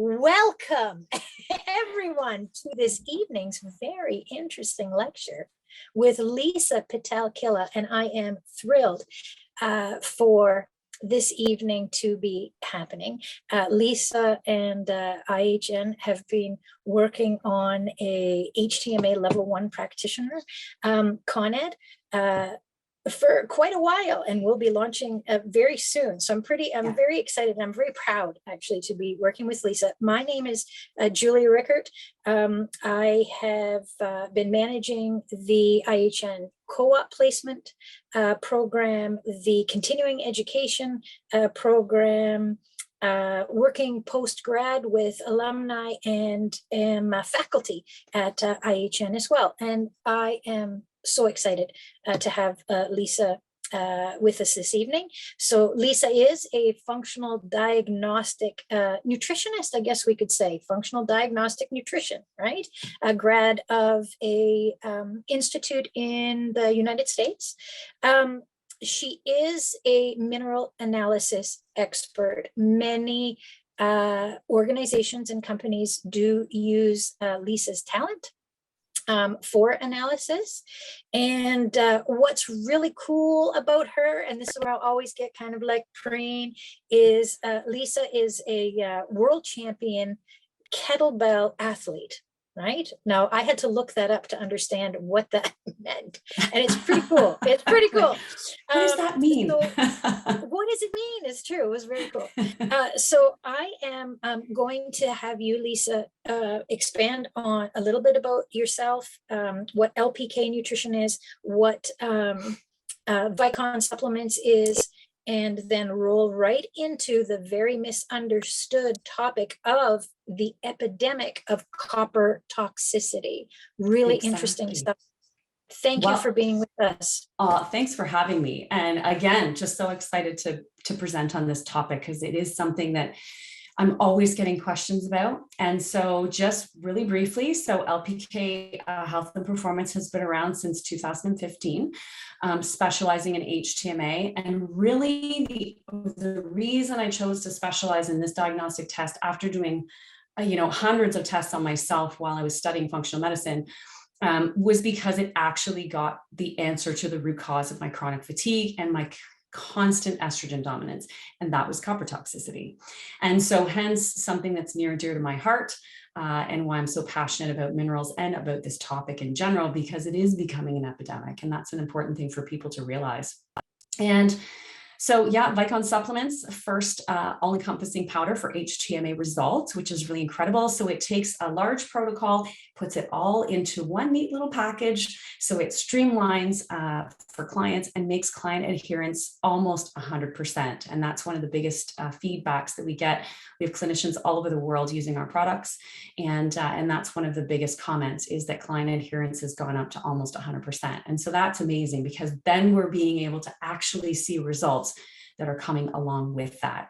Welcome everyone to this evening's very interesting lecture with Lisa Pitel-Killah, and I am thrilled for this evening to be happening. Lisa and IHN have been working on a HTMA level 1 practitioner, Con Ed, for quite a while, and we'll be launching very soon. So I'm very excited. I'm very proud actually to be working with Lisa. My name is Julia Rickert. I have been managing the IHN co-op placement program, the continuing education program, working post-grad with alumni and am faculty at IHN as well. And I am so excited to have Lisa with us this evening. So Lisa is a functional diagnostic nutritionist, I guess we could say, functional diagnostic nutrition, right? A grad of a institute in the United States. She is a mineral analysis expert. Many organizations and companies do use Lisa's talent for analysis. And what's really cool about her, and this is where I'll always get kind of like preen, is Lisa is a world champion kettlebell athlete. Right now, I had to look that up to understand what that meant, and it's pretty cool. It's pretty cool. What does that mean? So what does it mean? It's true. It was very cool. So I am going to have you, Lisa, expand on a little bit about yourself, what LPK nutrition is, what Vikon supplements is, and then roll right into the very misunderstood topic of the epidemic of copper toxicity. Really interesting stuff. Thank you for being with us. Thanks for having me. And again, just so excited to present on this topic, because it is something that I'm always getting questions about. And so just really briefly, so LPK Health and Performance has been around since 2015, specializing in HTMA. And really the reason I chose to specialize in this diagnostic test after doing, hundreds of tests on myself while I was studying functional medicine, was because it actually got the answer to the root cause of my chronic fatigue and my constant estrogen dominance, and that was copper toxicity. And so hence something that's near and dear to my heart, and why I'm so passionate about minerals and about this topic in general, because it is becoming an epidemic, and that's an important thing for people to realize. And so yeah, Vikon supplements, first all-encompassing powder for HTMA results, which is really incredible. So it takes a large protocol, puts it all into one neat little package. So it streamlines for clients and makes client adherence almost 100%. And that's one of the biggest feedbacks that we get. We have clinicians all over the world using our products. And that's one of the biggest comments, is that client adherence has gone up to almost 100%. And so that's amazing, because then we're being able to actually see results that are coming along with that.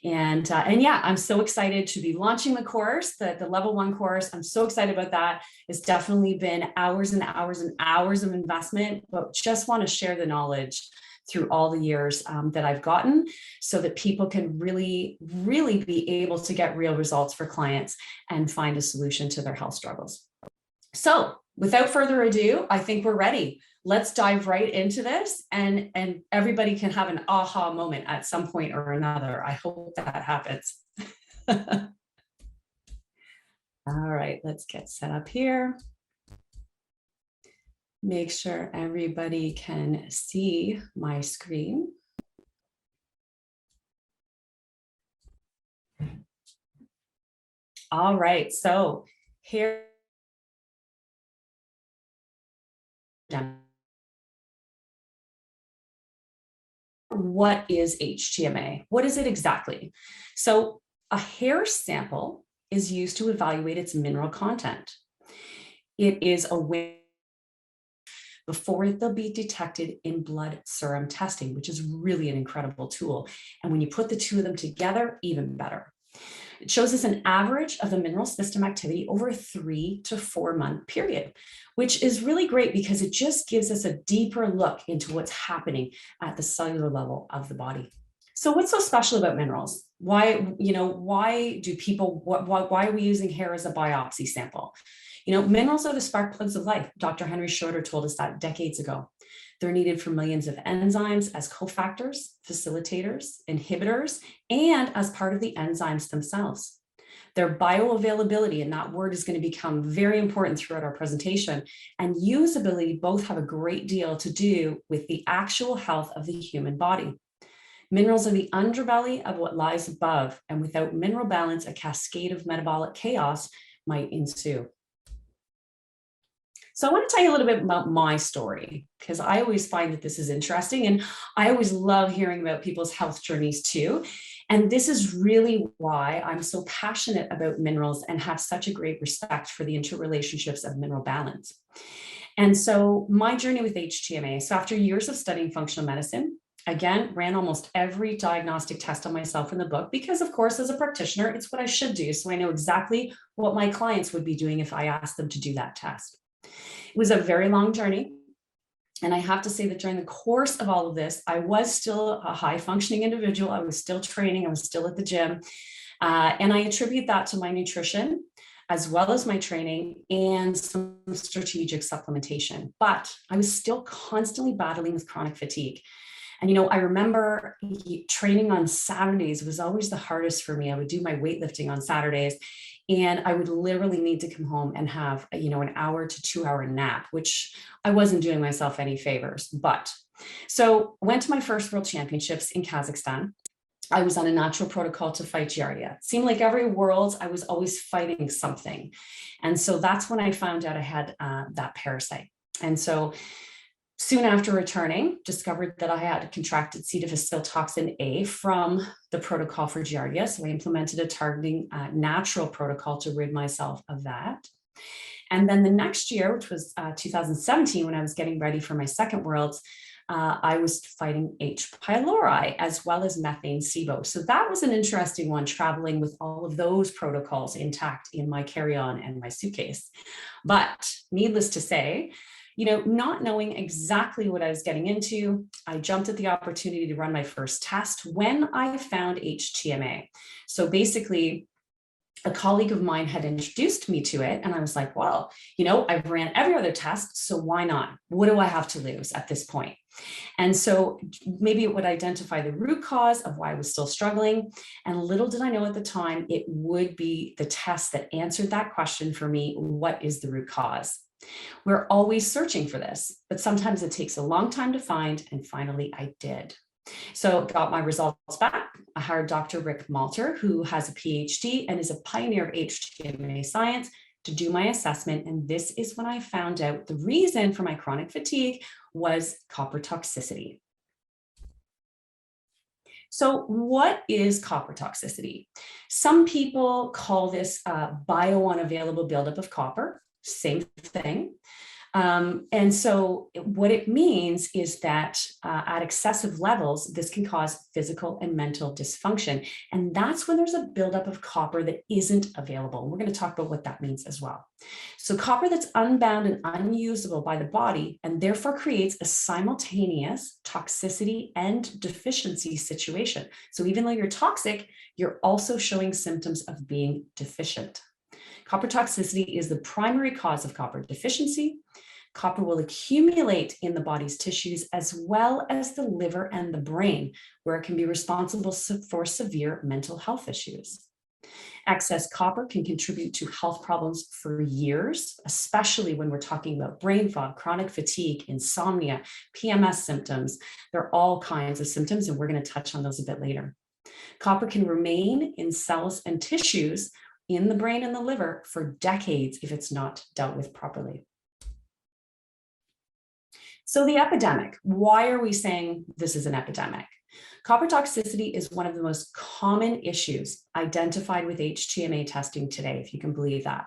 And yeah, I'm so excited to be launching the course, the level 1 course. I'm so excited about that. It's definitely been hours and hours and hours of investment, but just want to share the knowledge through all the years that I've gotten, so that people can really, really be able to get real results for clients and find a solution to their health struggles. So without further ado, I think we're ready. Let's dive right into this, and everybody can have an aha moment at some point or another. I hope that happens. All right, let's get set up here. Make sure everybody can see my screen. All right, so here. What is HTMA? What is it exactly? So a hair sample is used to evaluate its mineral content. It is a way before they'll be detected in blood serum testing, which is really an incredible tool. And when you put the two of them together, even better. It shows us an average of the mineral system activity over a 3 to 4 month period, which is really great because it just gives us a deeper look into what's happening at the cellular level of the body. So what's so special about minerals? Why, why do people, why are we using hair as a biopsy sample? Minerals are the spark plugs of life. Dr. Henry Schroeder told us that decades ago. They're needed for millions of enzymes as cofactors, facilitators, inhibitors, and as part of the enzymes themselves. Their bioavailability, and that word is going to become very important throughout our presentation, and usability both have a great deal to do with the actual health of the human body. Minerals are the underbelly of what lies above, and without mineral balance, a cascade of metabolic chaos might ensue. So I want to tell you a little bit about my story, because I always find that this is interesting, and I always love hearing about people's health journeys too. And this is really why I'm so passionate about minerals and have such a great respect for the interrelationships of mineral balance. And so my journey with HTMA, so after years of studying functional medicine, again, ran almost every diagnostic test on myself in the book, because of course, as a practitioner, it's what I should do. So I know exactly what my clients would be doing if I asked them to do that test. It was a very long journey. And I have to say that during the course of all of this, I was still a high functioning individual. I was still training. I was still at the gym. And I attribute that to my nutrition, as well as my training and some strategic supplementation. But I was still constantly battling with chronic fatigue. And, I remember training on Saturdays was always the hardest for me. I would do my weightlifting on Saturdays, and I would literally need to come home and have, an hour to 2 hour nap, which I wasn't doing myself any favors. But so I went to my first world championships in Kazakhstan. I was on a natural protocol to fight Giardia. It seemed like every world I was always fighting something. And so that's when I found out I had that parasite. And so soon after returning, discovered that I had contracted C. difficile toxin A from the protocol for Giardia. So I implemented a targeting natural protocol to rid myself of that. And then the next year, which was 2017, when I was getting ready for my second Worlds, I was fighting H. pylori as well as methane SIBO. So that was an interesting one, traveling with all of those protocols intact in my carry-on and my suitcase. But needless to say, not knowing exactly what I was getting into, I jumped at the opportunity to run my first test when I found HTMA. So basically, a colleague of mine had introduced me to it, and I was like, well, I've ran every other test, so why not? What do I have to lose at this point? And so maybe it would identify the root cause of why I was still struggling. And little did I know at the time, it would be the test that answered that question for me: what is the root cause? We're always searching for this, but sometimes it takes a long time to find, and finally I did. So got my results back. I hired Dr. Rick Malter, who has a PhD and is a pioneer of HTMA science, to do my assessment. And this is when I found out the reason for my chronic fatigue was copper toxicity. So what is copper toxicity? Some people call this biounavailable buildup of copper. Same thing. And so what it means is that at excessive levels, this can cause physical and mental dysfunction. And that's when there's a buildup of copper that isn't available. We're going to talk about what that means as well. So copper that's unbound and unusable by the body, and therefore creates a simultaneous toxicity and deficiency situation. So even though you're toxic, you're also showing symptoms of being deficient. Copper toxicity is the primary cause of copper deficiency. Copper will accumulate in the body's tissues, as well as the liver and the brain, where it can be responsible for severe mental health issues. Excess copper can contribute to health problems for years, especially when we're talking about brain fog, chronic fatigue, insomnia, PMS symptoms. There are all kinds of symptoms, and we're going to touch on those a bit later. Copper can remain in cells and tissues in the brain and the liver for decades if it's not dealt with properly. So the epidemic, why are we saying this is an epidemic? Copper toxicity is one of the most common issues identified with HTMA testing today, if you can believe that.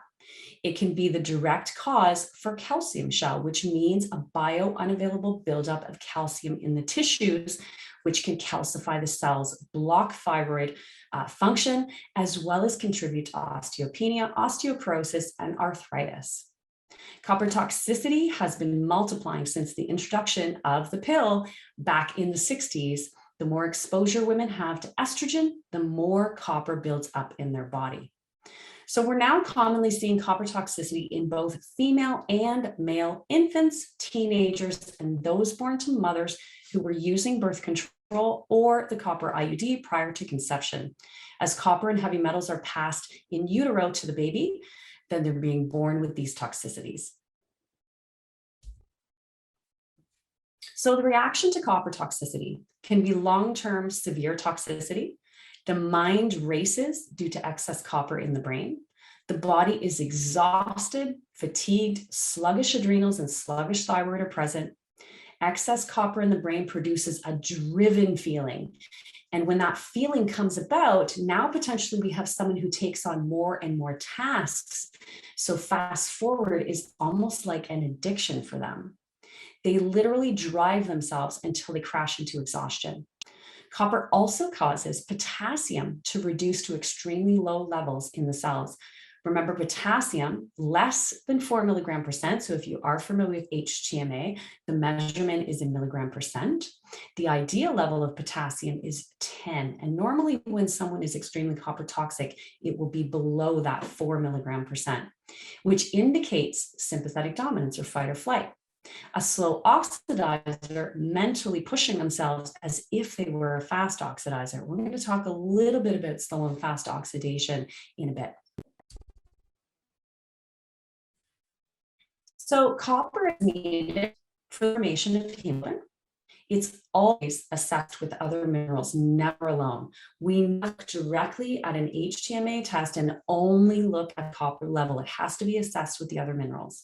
It can be the direct cause for calcium shell, which means a biounavailable buildup of calcium in the tissues, which can calcify the cells, block thyroid function, as well as contribute to osteopenia, osteoporosis, and arthritis. Copper toxicity has been multiplying since the introduction of the pill back in the 60s. The The more exposure women have to estrogen, the more copper builds up in their body. So we're now commonly seeing copper toxicity in both female and male infants, teenagers, and those born to mothers who were using birth control or the copper IUD prior to conception. As copper and heavy metals are passed in utero to the baby, then they're being born with these toxicities. So the reaction to copper toxicity can be long-term severe toxicity. The mind races due to excess copper in the brain. The body is exhausted, fatigued, sluggish adrenals and sluggish thyroid are present. Excess copper in the brain produces a driven feeling. And when that feeling comes about, now potentially we have someone who takes on more and more tasks. So fast forward is almost like an addiction for them. They literally drive themselves until they crash into exhaustion. Copper also causes potassium to reduce to extremely low levels in the cells. Remember, potassium, less than 4 milligram percent. So if you are familiar with HTMA, the measurement is in milligram percent. The ideal level of potassium is 10. And normally when someone is extremely copper toxic, it will be below that 4 milligram percent, which indicates sympathetic dominance or fight or flight. A slow oxidizer mentally pushing themselves as if they were a fast oxidizer. We're going to talk a little bit about slow and fast oxidation in a bit. So copper is needed for the formation of hemoglobin. It's always assessed with other minerals, never alone. We look directly at an HTMA test and only look at copper level. It has to be assessed with the other minerals.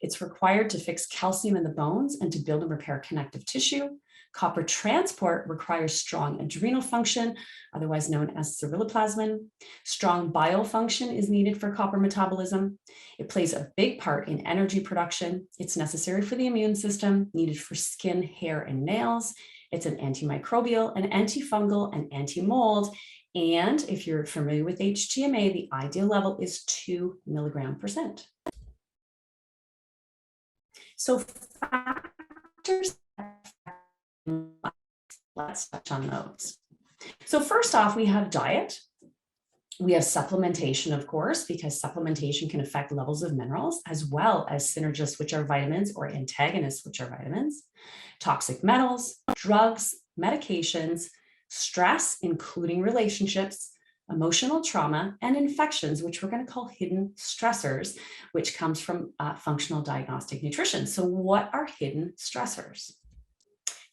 It's required to fix calcium in the bones and to build and repair connective tissue. Copper transport requires strong adrenal function, otherwise known as ceruloplasmin. Strong bile function is needed for copper metabolism. It plays a big part in energy production. It's necessary for the immune system, needed for skin, hair, and nails. It's an antimicrobial, an antifungal, and anti-mold. And if you're familiar with HTMA, the ideal level is 2 milligram percent. So factors, let's touch on those. So first off, we have diet. We have supplementation, of course, because supplementation can affect levels of minerals, as well as synergists, which are vitamins, or antagonists, which are vitamins, toxic metals, drugs, medications, stress, including relationships, emotional trauma, and infections, which we're going to call hidden stressors, which comes from functional diagnostic nutrition. So what are hidden stressors?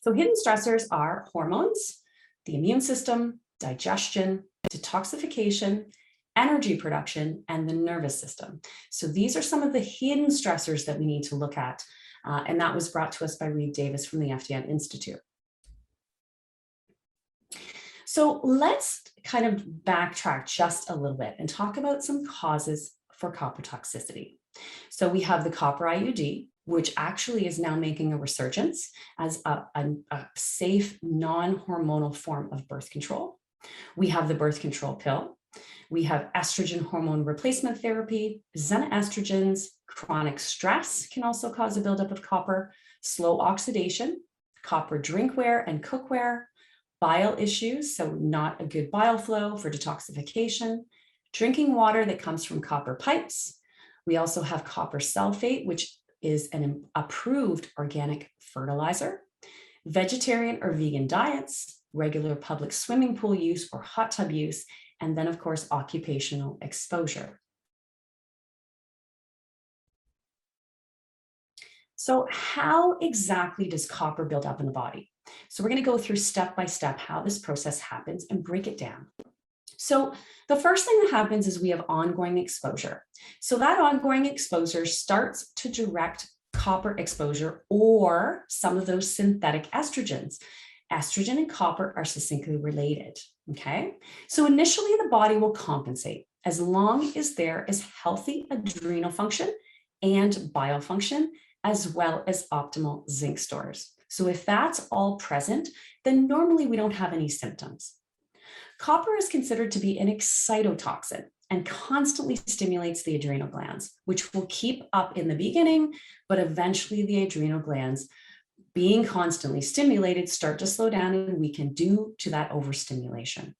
So hidden stressors are hormones, the immune system, digestion, detoxification, energy production, and the nervous system. So these are some of the hidden stressors that we need to look at. And that was brought to us by Reed Davis from the FDN Institute. So let's kind of backtrack just a little bit and talk about some causes for copper toxicity. So we have the copper IUD, which actually is now making a resurgence as a safe, non-hormonal form of birth control. We have the birth control pill. We have estrogen hormone replacement therapy, xenoestrogens. Chronic stress can also cause a buildup of copper, slow oxidation, copper drinkware and cookware, bile issues, so not a good bile flow for detoxification, drinking water that comes from copper pipes. We also have copper sulfate, which is an approved organic fertilizer, vegetarian or vegan diets, regular public swimming pool use or hot tub use, and then of course, occupational exposure. So how exactly does copper build up in the body? So we're going to go through step by step how this process happens and break it down. So the first thing that happens is we have ongoing exposure. So that ongoing exposure starts to direct copper exposure or some of those synthetic estrogens. Estrogen and copper are succinctly related, okay? So initially the body will compensate as long as there is healthy adrenal function and bile function, as well as optimal zinc stores. So if that's all present, then normally we don't have any symptoms. Copper is considered to be an excitotoxin and constantly stimulates the adrenal glands, which will keep up in the beginning, but eventually the adrenal glands being constantly stimulated, start to slow down and weaken due to that overstimulation.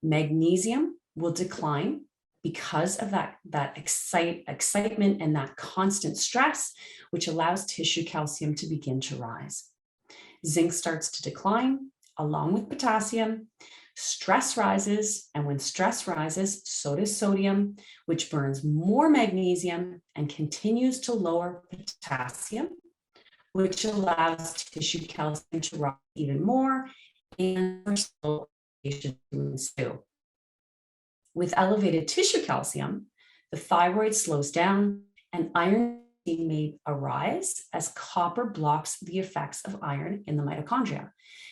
Magnesium will decline because of that excitement and that constant stress, which allows tissue calcium to begin to rise. Zinc starts to decline along with potassium. Stress rises, and when stress rises, so does sodium, which burns more magnesium and continues to lower potassium, which allows tissue calcium to rise even more and oxidation to ensue. With elevated tissue calcium, the thyroid slows down and iron may arise as copper blocks the effects of iron in the mitochondria.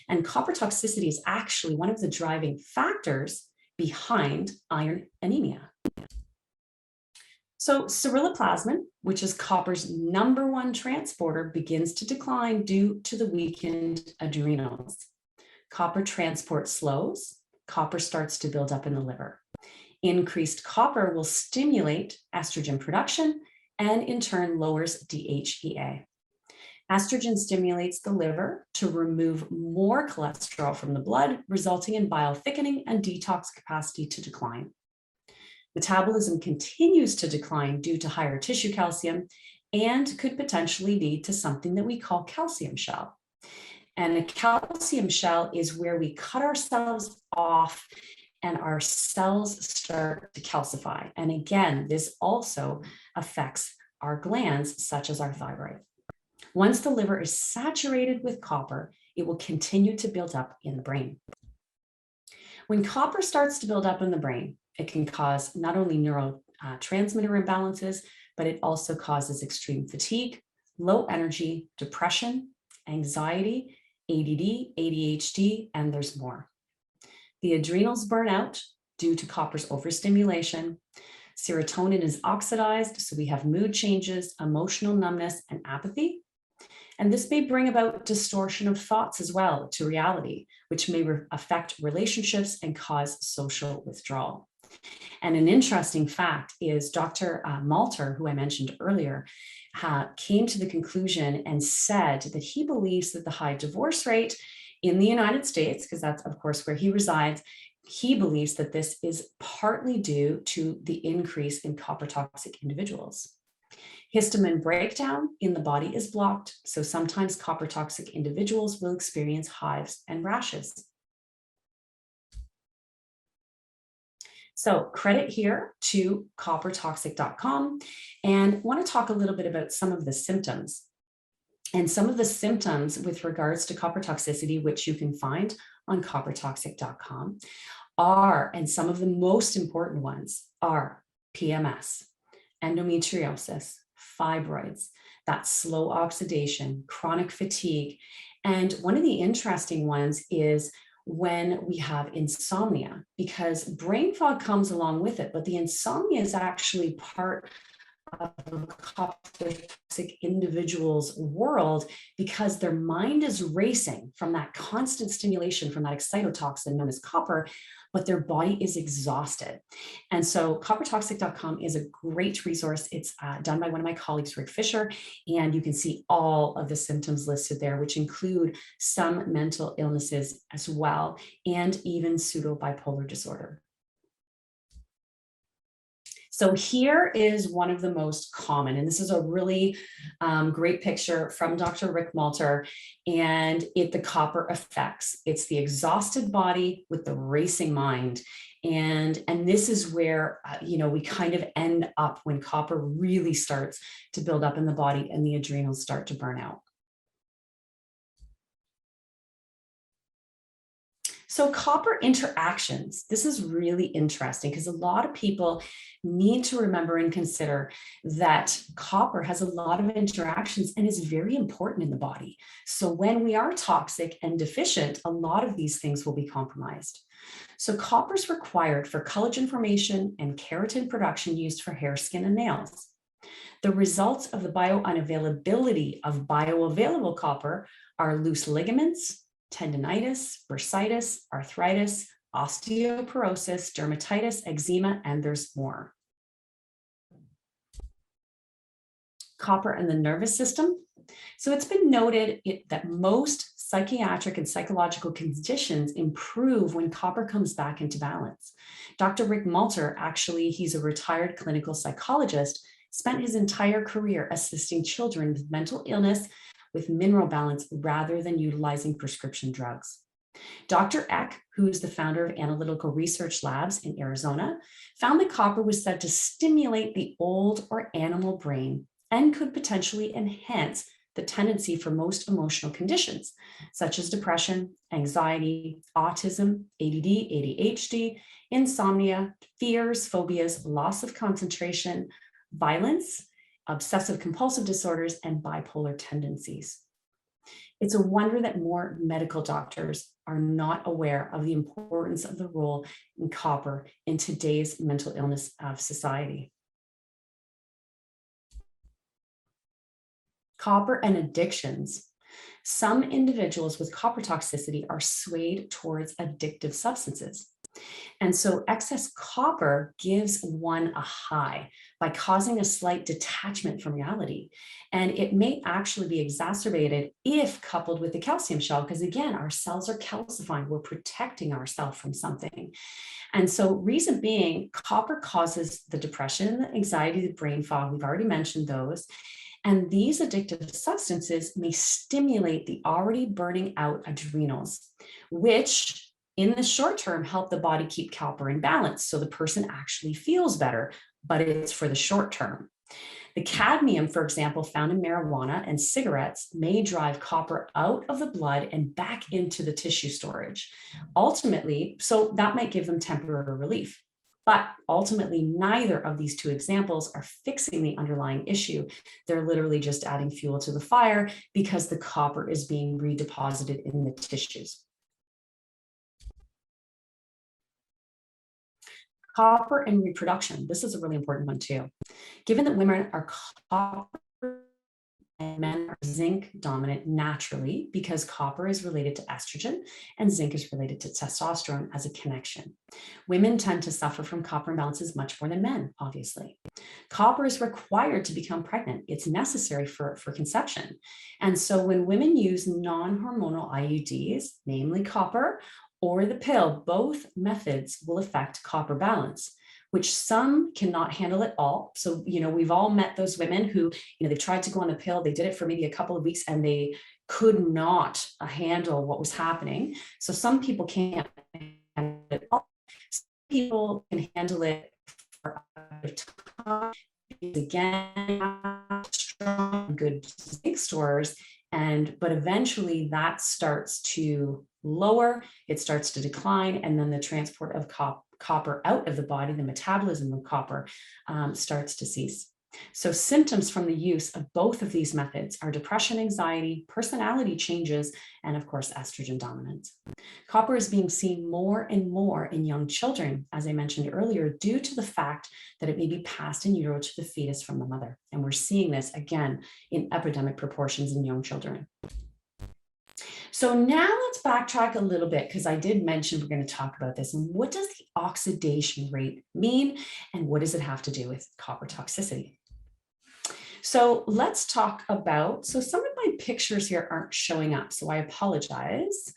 And copper toxicity is actually one of the driving factors behind iron anemia. So ceruloplasmin, which is copper's #1 transporter, begins to decline due to the weakened adrenals. Copper transport slows, copper starts to build up in the liver. Increased copper will stimulate estrogen production and in turn lowers DHEA. Estrogen stimulates the liver to remove more cholesterol from the blood, resulting in bile thickening and detox capacity to decline. Metabolism continues to decline due to higher tissue calcium and could potentially lead to something that we call calcium shell. And a calcium shell is where we cut ourselves off and our cells start to calcify. And again, this also affects our glands, such as our thyroid. Once the liver is saturated with copper, it will continue to build up in the brain. When copper starts to build up in the brain, it can cause not only neurotransmitter imbalances, but it also causes extreme fatigue, low energy, depression, anxiety, ADD, ADHD, and there's more. The adrenals burn out due to copper's overstimulation. Serotonin is oxidized, so we have mood changes, emotional numbness, and apathy. And this may bring about distortion of thoughts as well to reality, which may affect relationships and cause social withdrawal. And an interesting fact is Dr. Malter, who I mentioned earlier, came to the conclusion and said that he believes that the high divorce rate in the United States, because that's of course where he resides, he believes that this is partly due to the increase in copper toxic individuals. Histamine breakdown in the body is blocked, so sometimes copper toxic individuals will experience hives and rashes. So credit here to coppertoxic.com, and want to talk a little bit about some of the symptoms. And some of the symptoms with regards to copper toxicity, which you can find on coppertoxic.com, are, and some of the most important ones are PMS, endometriosis, fibroids, that slow oxidation, chronic fatigue. And one of the interesting ones is when we have insomnia, because brain fog comes along with it, but the insomnia is actually part of a copper toxic individual's world because their mind is racing from that constant stimulation from that excitotoxin known as copper, but their body is exhausted. And so coppertoxic.com is a great resource. It's done by one of my colleagues, Rick Fisher, and you can see all of the symptoms listed there, which include some mental illnesses as well, and even pseudo-bipolar disorder. So here is one of the most common, and this is a really great picture from Dr. Rick Malter, and the copper effects. It's the exhausted body with the racing mind. And this is where, we kind of end up when copper really starts to build up in the body and the adrenals start to burn out. So copper interactions, this is really interesting because a lot of people need to remember and consider that copper has a lot of interactions and is very important in the body. So when we are toxic and deficient, a lot of these things will be compromised. So copper is required for collagen formation and keratin production used for hair, skin, and nails. The results of the biounavailability of bioavailable copper are loose ligaments, tendinitis, bursitis, arthritis, osteoporosis, dermatitis, eczema, and there's more. Copper and the nervous system. So it's been noted that most psychiatric and psychological conditions improve when copper comes back into balance. Dr. Rick Malter, actually, he's a retired clinical psychologist, spent his entire career assisting children with mental illness with mineral balance rather than utilizing prescription drugs. Dr. Eck, who is the founder of Analytical Research Labs in Arizona, found that copper was said to stimulate the old or animal brain and could potentially enhance the tendency for most emotional conditions, such as depression, anxiety, autism, ADD, ADHD, insomnia, fears, phobias, loss of concentration, violence, obsessive compulsive disorders, and bipolar tendencies. It's a wonder that more medical doctors are not aware of the importance of the role in copper in today's mental illness of society. Copper and addictions. Some individuals with copper toxicity are swayed towards addictive substances. And so excess copper gives one a high by causing a slight detachment from reality. And it may actually be exacerbated if coupled with the calcium shell, because again, our cells are calcifying. We're protecting ourselves from something. And so reason being, copper causes the depression, the anxiety, the brain fog. We've already mentioned those. And these addictive substances may stimulate the already burning out adrenals, which in the short term help the body keep copper in balance. So the person actually feels better, but it's for the short term. The cadmium, for example, found in marijuana and cigarettes may drive copper out of the blood and back into the tissue storage. Ultimately, so that might give them temporary relief. But ultimately, neither of these two examples are fixing the underlying issue. They're literally just adding fuel to the fire because the copper is being redeposited in the tissues. Copper and reproduction. This is a really important one too. Given that women are copper and men are zinc dominant naturally because copper is related to estrogen and zinc is related to testosterone as a connection. Women tend to suffer from copper imbalances much more than men, obviously. Copper is required to become pregnant. It's necessary for conception. And so when women use non-hormonal IUDs, namely copper, or the pill, both methods will affect copper balance, which some cannot handle at all. So, we've all met those women who, they tried to go on the pill, they did it for maybe a couple of weeks and they could not handle what was happening. So some people can't handle it all. Some people can handle it for a time. Again, strong, good zinc stores. But eventually that starts to lower, it starts to decline, and then the transport of copper out of the body, the metabolism of copper starts to cease. So symptoms from the use of both of these methods are depression, anxiety, personality changes, and of course, estrogen dominance. Copper is being seen more and more in young children, as I mentioned earlier, due to the fact that it may be passed in utero to the fetus from the mother. And we're seeing this again in epidemic proportions in young children. So now let's backtrack a little bit because I did mention we're going to talk about this. And what does the oxidation rate mean? And what does it have to do with copper toxicity? So let's talk about, so some of my pictures here aren't showing up, so I apologize.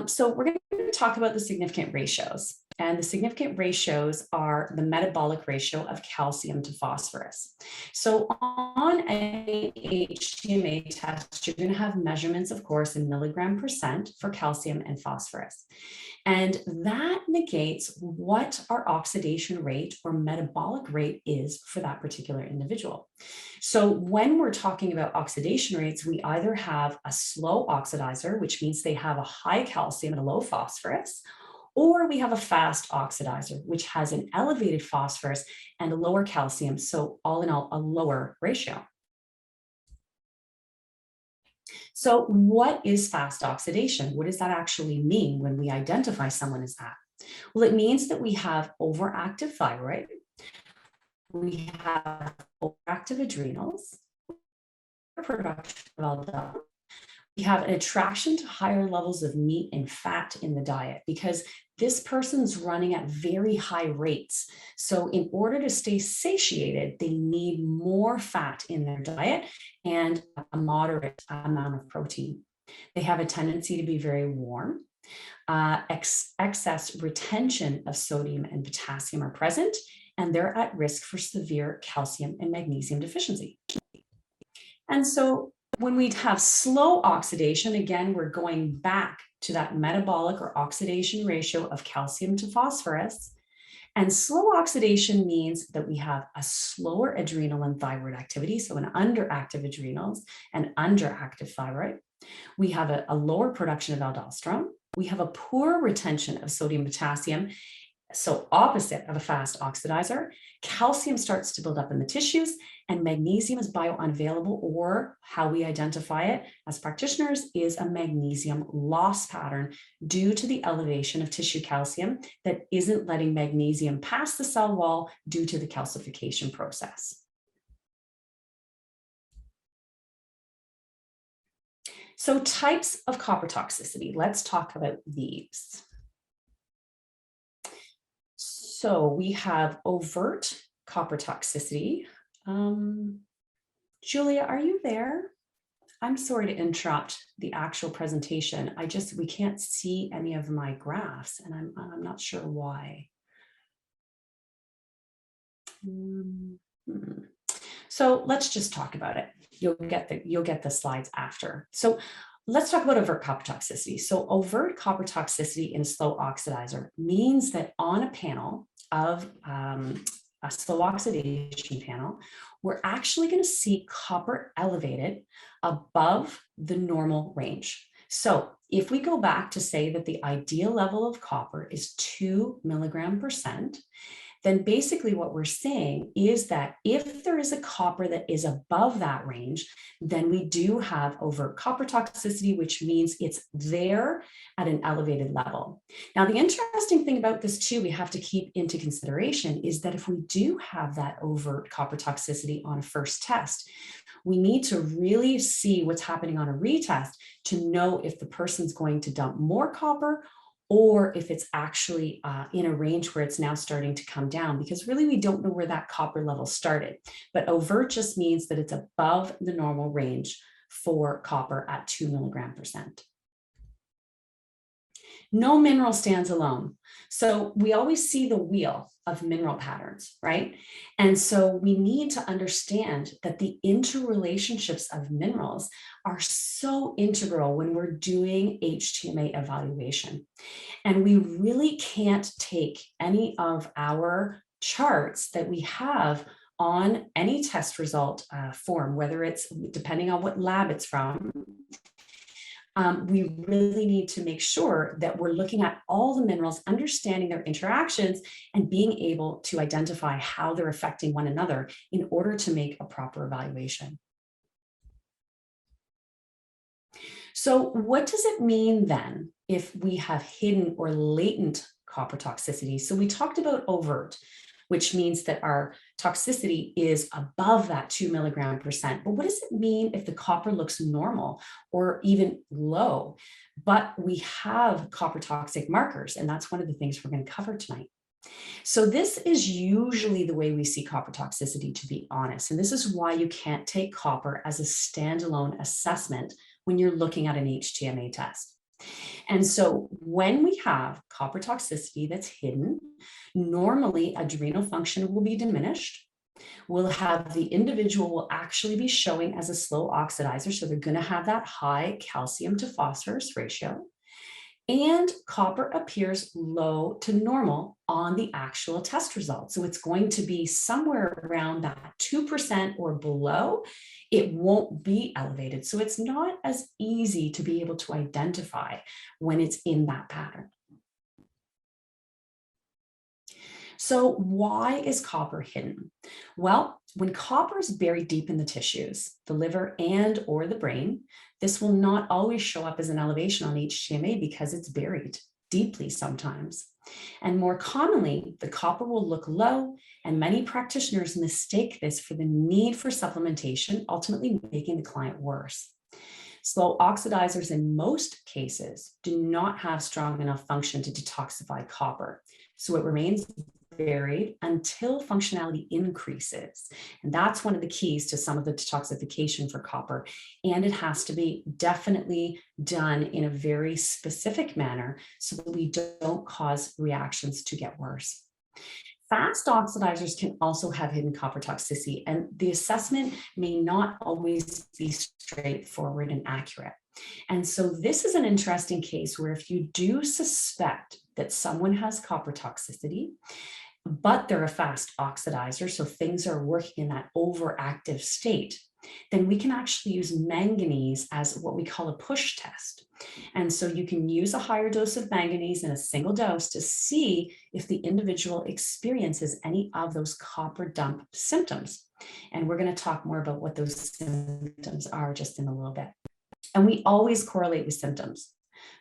So we're going to talk about the significant ratios. And the significant ratios are the metabolic ratio of calcium to phosphorus. So on an HTMA test, you're going to have measurements, of course, in milligram percent for calcium and phosphorus. And that negates what our oxidation rate or metabolic rate is for that particular individual. So when we're talking about oxidation rates, we either have a slow oxidizer, which means they have a high calcium and a low phosphorus, or we have a fast oxidizer, which has an elevated phosphorus and a lower calcium. So all in all, a lower ratio. So what is fast oxidation? What does that actually mean when we identify someone as that? Well, it means that we have overactive thyroid, we have overactive adrenals, reproduction of LDL. We have an attraction to higher levels of meat and fat in the diet because this person's running at very high rates. So in order to stay satiated, they need more fat in their diet and a moderate amount of protein. They have a tendency to be very warm. Excess retention of sodium and potassium are present, and they're at risk for severe calcium and magnesium deficiency. And so when we have slow oxidation, again, we're going back to that metabolic or oxidation ratio of calcium to phosphorus. And slow oxidation means that we have a slower adrenal and thyroid activity, so an underactive adrenals and underactive thyroid. We have a lower production of aldosterone. We have a poor retention of sodium, potassium, so opposite of a fast oxidizer. Calcium starts to build up in the tissues, and magnesium is biounavailable, or how we identify it as practitioners is a magnesium loss pattern due to the elevation of tissue calcium that isn't letting magnesium pass the cell wall due to the calcification process. So types of copper toxicity, let's talk about these. So we have overt copper toxicity. Julia, are you there? I'm sorry to interrupt the actual presentation. We can't see any of my graphs, and I'm not sure why. So let's just talk about it. You'll get the slides after. So let's talk about overt copper toxicity. So overt copper toxicity in a slow oxidizer means that on a panel of a slow oxidation panel, we're actually going to see copper elevated above the normal range. So if we go back to say that the ideal level of copper is 2 mg/%, then basically what we're saying is that if there is a copper that is above that range, then we do have overt copper toxicity, which means it's there at an elevated level. Now, the interesting thing about this too, we have to keep into consideration is that if we do have that overt copper toxicity on a first test, we need to really see what's happening on a retest to know if the person's going to dump more copper or if it's actually in a range where it's now starting to come down, because really we don't know where that copper level started. But overt just means that it's above the normal range for copper at 2 mg/%. No mineral stands alone. So we always see the wheel of mineral patterns, right? And so we need to understand that the interrelationships of minerals are so integral when we're doing HTMA evaluation. And we really can't take any of our charts that we have on any test result form, whether it's depending on what lab it's from. We really need to make sure that we're looking at all the minerals, understanding their interactions, and being able to identify how they're affecting one another in order to make a proper evaluation. So what does it mean then if we have hidden or latent copper toxicity? So we talked about overt, which means that our toxicity is above that 2 mg/%. But what does it mean if the copper looks normal or even low, but we have copper toxic markers? And that's one of the things we're going to cover tonight. So this is usually the way we see copper toxicity, to be honest. And this is why you can't take copper as a standalone assessment when you're looking at an HTMA test. And so when we have copper toxicity that's hidden, normally adrenal function will be diminished. We'll have the individual will actually be showing as a slow oxidizer. So they're going to have that high calcium to phosphorus ratio. And copper appears low to normal on the actual test result. So it's going to be somewhere around that 2% or below. It won't be elevated. So it's not as easy to be able to identify when it's in that pattern. So why is copper hidden? Well, when copper is buried deep in the tissues, the liver and or the brain, this will not always show up as an elevation on HTMA because it's buried deeply sometimes. And more commonly, the copper will look low, and many practitioners mistake this for the need for supplementation, ultimately making the client worse. Slow oxidizers in most cases do not have strong enough function to detoxify copper. So it remains buried until functionality increases. And that's one of the keys to some of the detoxification for copper. And it has to be definitely done in a very specific manner so that we don't cause reactions to get worse. Fast oxidizers can also have hidden copper toxicity, and the assessment may not always be straightforward and accurate. And so this is an interesting case where if you do suspect that someone has copper toxicity, but they're a fast oxidizer, so things are working in that overactive state, then we can actually use manganese as what we call a push test. And so you can use a higher dose of manganese in a single dose to see if the individual experiences any of those copper dump symptoms. And we're going to talk more about what those symptoms are just in a little bit. And we always correlate with symptoms.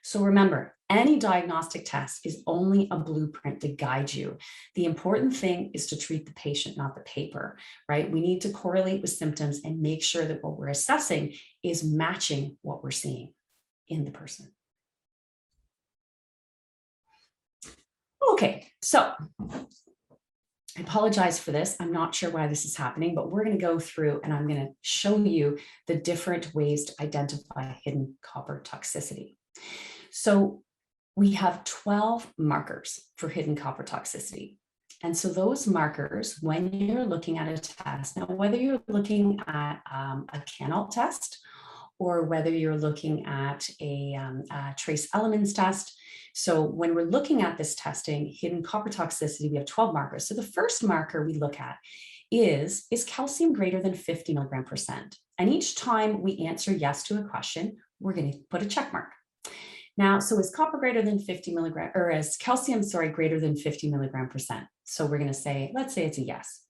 So remember, any diagnostic test is only a blueprint to guide you. The important thing is to treat the patient, not the paper, right? We need to correlate with symptoms and make sure that what we're assessing is matching what we're seeing in the person. Okay, so I apologize for this. I'm not sure why this is happening, but we're going to go through and I'm going to show you the different ways to identify hidden copper toxicity. So we have 12 markers for hidden copper toxicity. And so those markers, when you're looking at a test, now whether you're looking at a Canalt test or whether you're looking at a trace elements test. So when we're looking at this testing, hidden copper toxicity, we have 12 markers. So the first marker we look at is calcium greater than 50 mg%? And each time we answer yes to a question, we're going to put a check mark. Now, so is copper greater than 50 milligram, or is calcium, greater than 50 mg%? So we're going to say, let's say it's a yes.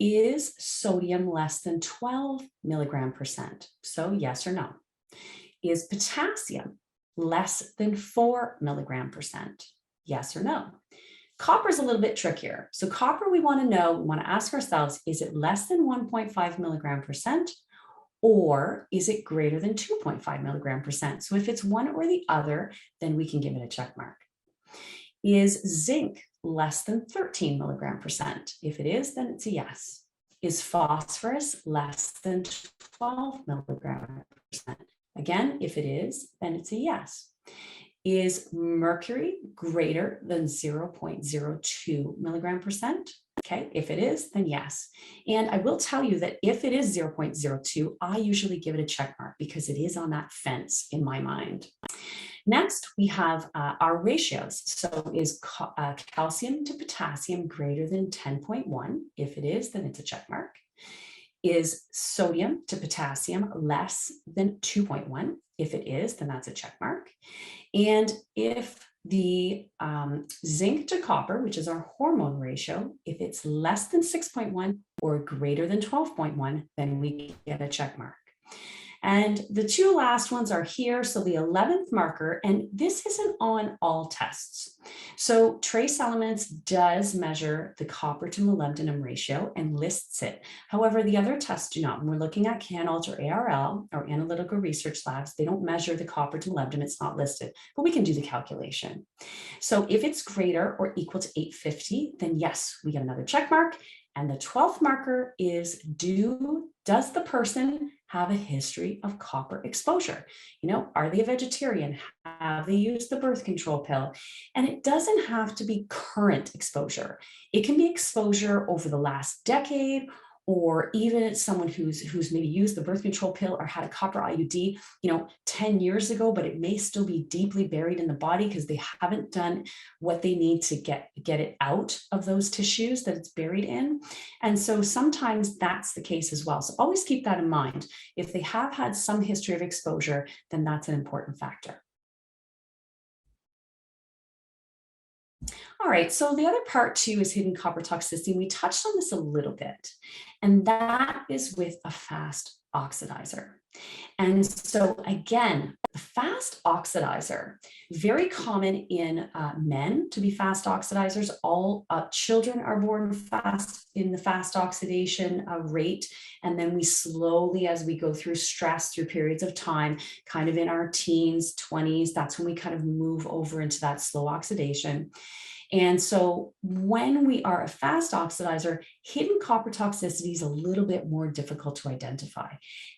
Is sodium less than 12 mg%? So yes or no. Is potassium less than 4 mg%? Yes or no. Copper is a little bit trickier. So copper, we want to know, we want to ask ourselves, is it less than 1.5 mg%? Or is it greater than 2.5 mg%? So if it's one or the other, then we can give it a check mark. Is zinc less than 13 mg%? If it is, then it's a yes. Is phosphorus less than 12 mg%? Again, if it is, then it's a yes. Is mercury greater than 0.02 mg%? Okay, if it is, then yes. And I will tell you that if it is 0.02, I usually give it a check mark because it is on that fence in my mind. Next, we have our ratios. So is calcium to potassium greater than 10.1? If it is, then it's a check mark. Is sodium to potassium less than 2.1? If it is, then that's a check mark. And if the zinc to copper, which is our hormone ratio, if it's less than 6.1 or greater than 12.1, then we get a check mark. And the two last ones are here. So the 11th marker, and this isn't on all tests. So Trace Elements does measure the copper to molybdenum ratio and lists it. However, the other tests do not. When we're looking at Canalt or ARL or Analytical Research Labs, they don't measure the copper to molybdenum. It's not listed, but we can do the calculation. So if it's greater or equal to 850, then yes, we get another check mark. And the 12th marker is does the person have a history of copper exposure? You know, are they a vegetarian? Have they used the birth control pill? And it doesn't have to be current exposure. It can be exposure over the last decade, or even someone who's maybe used the birth control pill or had a copper IUD, 10 years ago, but it may still be deeply buried in the body because they haven't done what they need to get it out of those tissues that it's buried in. And so sometimes that's the case as well. So always keep that in mind. If they have had some history of exposure, then that's an important factor. All right, so the other part too is hidden copper toxicity. We touched on this a little bit, and that is with a fast oxidizer. And so again, the fast oxidizer, very common in men to be fast oxidizers. All children are born fast in the fast oxidation rate. And then we slowly, as we go through stress through periods of time, kind of in our teens, 20s, that's when we kind of move over into that slow oxidation. And so when we are a fast oxidizer, hidden copper toxicity is a little bit more difficult to identify.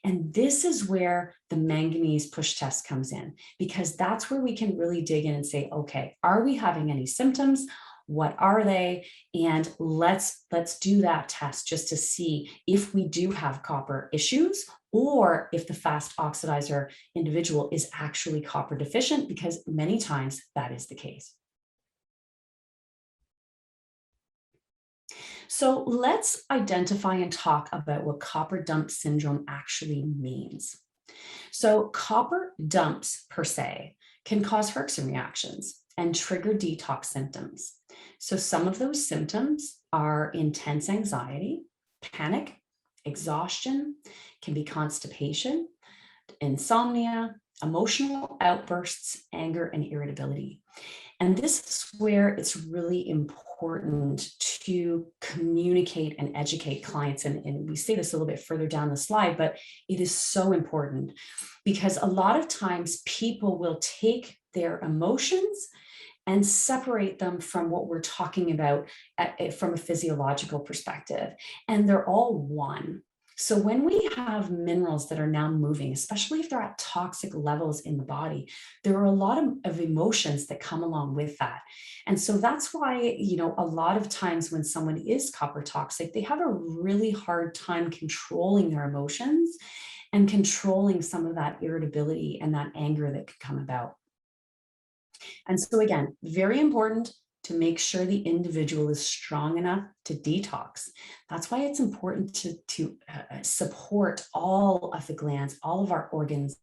And this is where the manganese push test comes in, because that's where we can really dig in and say, okay, are we having any symptoms? What are they? And let's do that test just to see if we do have copper issues, or if the fast oxidizer individual is actually copper deficient, because many times that is the case. So let's identify and talk about what copper dump syndrome actually means. So copper dumps per se can cause Herxin reactions and trigger detox symptoms. So some of those symptoms are intense anxiety, panic, exhaustion, can be constipation, insomnia, emotional outbursts, anger, and irritability. And this is where it's really important to communicate and educate clients. And we say this a little bit further down the slide, but it is so important because a lot of times people will take their emotions and separate them from what we're talking about from a physiological perspective. And they're all one. So when we have minerals that are now moving, especially if they're at toxic levels in the body, there are a lot of emotions that come along with that. And so that's why, you know, a lot of times when someone is copper toxic, they have a really hard time controlling their emotions and controlling some of that irritability and that anger that could come about. And so again, very important to make sure the individual is strong enough to detox. That's why it's important to support all of the glands, all of our organs,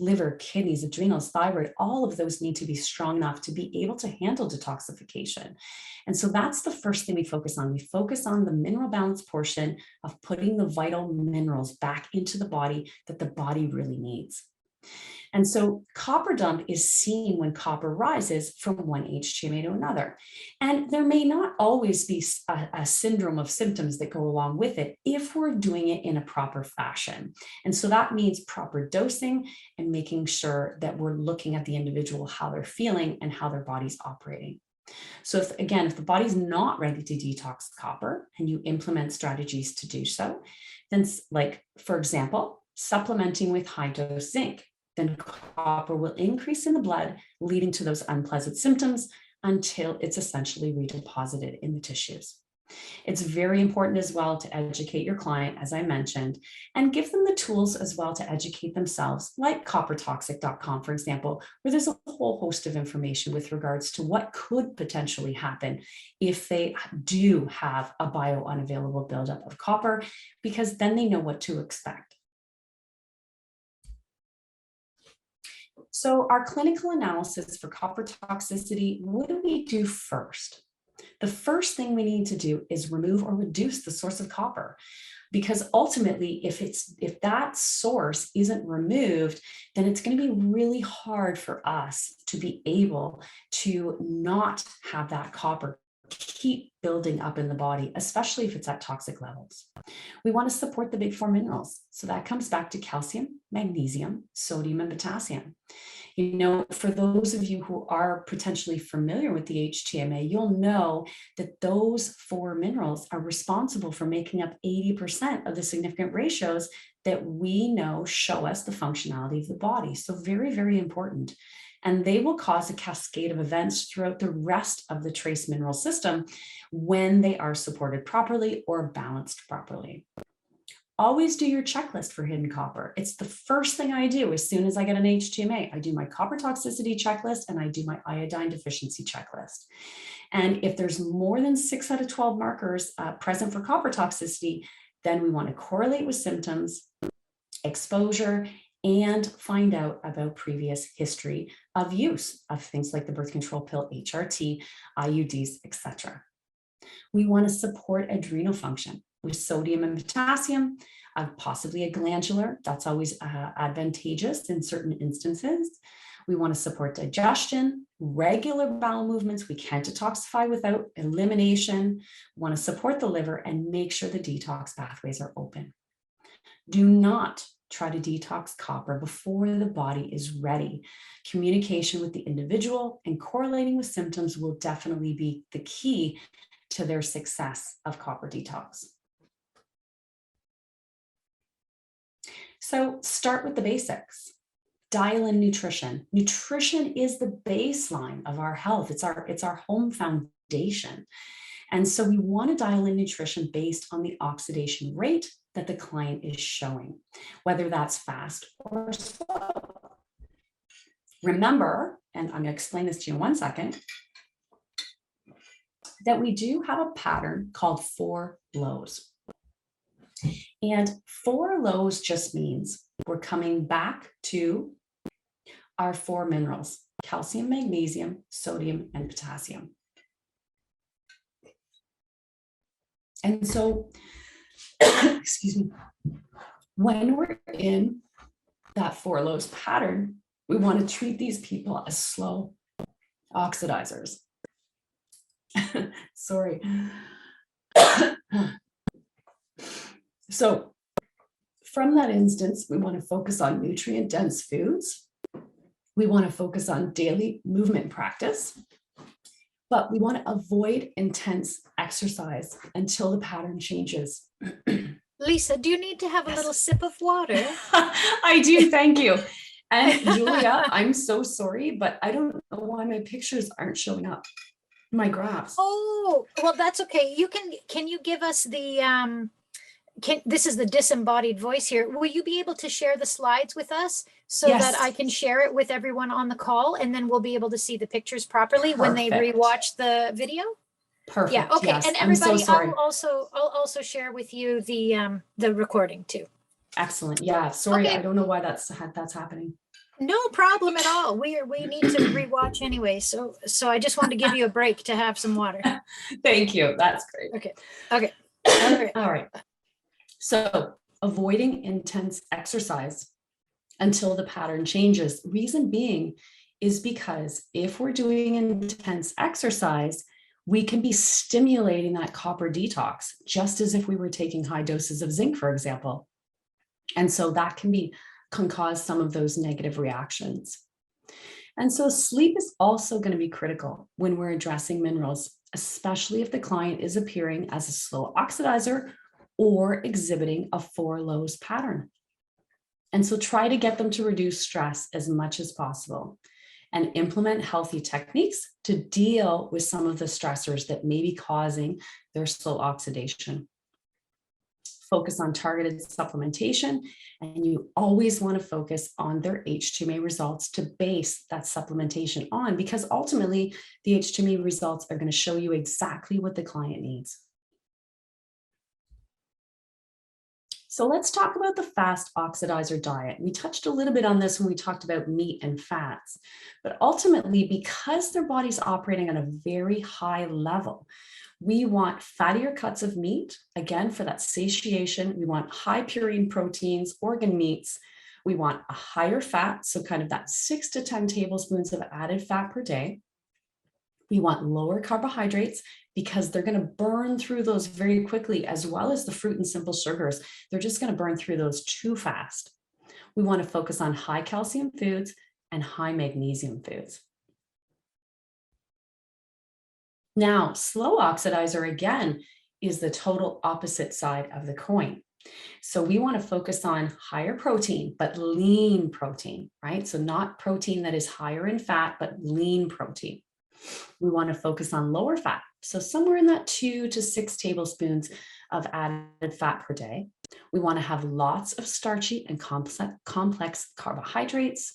liver, kidneys, adrenals, thyroid, all of those need to be strong enough to be able to handle detoxification. And so that's the first thing we focus on. We focus on the mineral balance portion of putting the vital minerals back into the body that the body really needs. And so copper dump is seen when copper rises from one HTMA to another. And there may not always be a syndrome of symptoms that go along with it if we're doing it in a proper fashion. And so that means proper dosing and making sure that we're looking at the individual, how they're feeling and how their body's operating. So if the body's not ready to detox copper and you implement strategies to do so, then like, for example, supplementing with high dose zinc, then copper will increase in the blood, leading to those unpleasant symptoms until it's essentially redeposited in the tissues. It's very important as well to educate your client, as I mentioned, and give them the tools as well to educate themselves, like coppertoxic.com, for example, where there's a whole host of information with regards to what could potentially happen if they do have a biounavailable buildup of copper, because then they know what to expect. So our clinical analysis for copper toxicity, what do we do first? The first thing we need to do is remove or reduce the source of copper, because ultimately, if that source isn't removed, then it's going to be really hard for us to be able to not have that copper keep building up in the body, especially if it's at toxic levels. We want to support the big four minerals. So that comes back to calcium, magnesium, sodium, and potassium. You know, for those of you who are potentially familiar with the HTMA, you'll know that those four minerals are responsible for making up 80% of the significant ratios that we know show us the functionality of the body. So very, very important. And they will cause a cascade of events throughout the rest of the trace mineral system when they are supported properly or balanced properly. Always do your checklist for hidden copper. It's the first thing I do as soon as I get an HTMA. I do my copper toxicity checklist and I do my iodine deficiency checklist. And if there's more than 6 out of 12 markers present for copper toxicity, then we want to correlate with symptoms, exposure, and find out about previous history of use of things like the birth control pill, HRT, IUDs, etc. We want to support adrenal function. with sodium and potassium, possibly a glandular. That's always advantageous in certain instances. We want to support digestion, regular bowel movements. We can't detoxify without elimination. We want to support the liver and make sure the detox pathways are open. Do not try to detox copper before the body is ready. Communication with the individual and correlating with symptoms will definitely be the key to their success of copper detox. So start with the basics. Dialin nutrition. Nutrition is the baseline of our health. It's our home foundation. And so we want to dial in nutrition based on the oxidation rate that the client is showing, whether that's fast or slow. Remember, and I'm going to explain this to you in 1 second, that we do have a pattern called 4 lows. And 4 lows just means we're coming back to our 4 minerals: calcium, magnesium, sodium, and potassium. And so, excuse me, when we're in that 4 lows pattern, we want to treat these people as slow oxidizers. Sorry. So from that instance, we want to focus on nutrient-dense foods. We want to focus on daily movement practice, but we want to avoid intense exercise until the pattern changes. Lisa, do you need to have a little sip of water? I do, thank you. And Julia, I'm so sorry, but I don't know why my pictures aren't showing up, my graphs. Oh, well, that's okay. Can you give us the, this is the disembodied voice here. Will you be able to share the slides with us so that I can share it with everyone on the call, and then we'll be able to see the pictures properly when they rewatch the video? Perfect. Yeah. Okay. Yes. And everybody, so I'll also share with you the recording too. Excellent. Yeah. Sorry. Okay. I don't know why that's happening. No problem at all. We need to rewatch anyway. So I just wanted to give you a break to have some water. Thank you. That's great. Okay. Okay. All right. So avoiding intense exercise until the pattern changes. Reason being is because if we're doing intense exercise, we can be stimulating that copper detox, just as if we were taking high doses of zinc, for example. And so that can cause some of those negative reactions. And so sleep is also going to be critical when we're addressing minerals, especially if the client is appearing as a slow oxidizer or exhibiting a 4 lows pattern. And so try to get them to reduce stress as much as possible and implement healthy techniques to deal with some of the stressors that may be causing their slow oxidation. Focus on targeted supplementation, and you always want to focus on their HTMA results to base that supplementation on, because ultimately the HTMA results are going to show you exactly what the client needs. So let's talk about the fast oxidizer diet. We touched a little bit on this when we talked about meat and fats, but ultimately, because their body's operating on a very high level, we want fattier cuts of meat, again, for that satiation. We want high purine proteins, organ meats. We want a higher fat, so kind of that 6 to 10 tablespoons of added fat per day. We want lower carbohydrates because they're going to burn through those very quickly, as well as the fruit and simple sugars. They're just going to burn through those too fast. We want to focus on high calcium foods and high magnesium foods. Now, slow oxidizer, again, is the total opposite side of the coin. So we want to focus on higher protein, but lean protein, right? So not protein that is higher in fat, but lean protein. We want to focus on lower fat. So somewhere in that 2 to 6 tablespoons of added fat per day. We want to have lots of starchy and complex carbohydrates.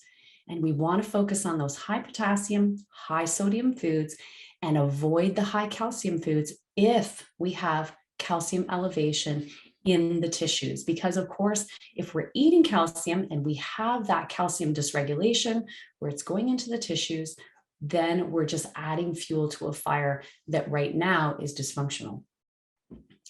And we want to focus on those high potassium, high sodium foods, and avoid the high calcium foods if we have calcium elevation in the tissues. Because of course, if we're eating calcium and we have that calcium dysregulation where it's going into the tissues, then we're just adding fuel to a fire that right now is dysfunctional.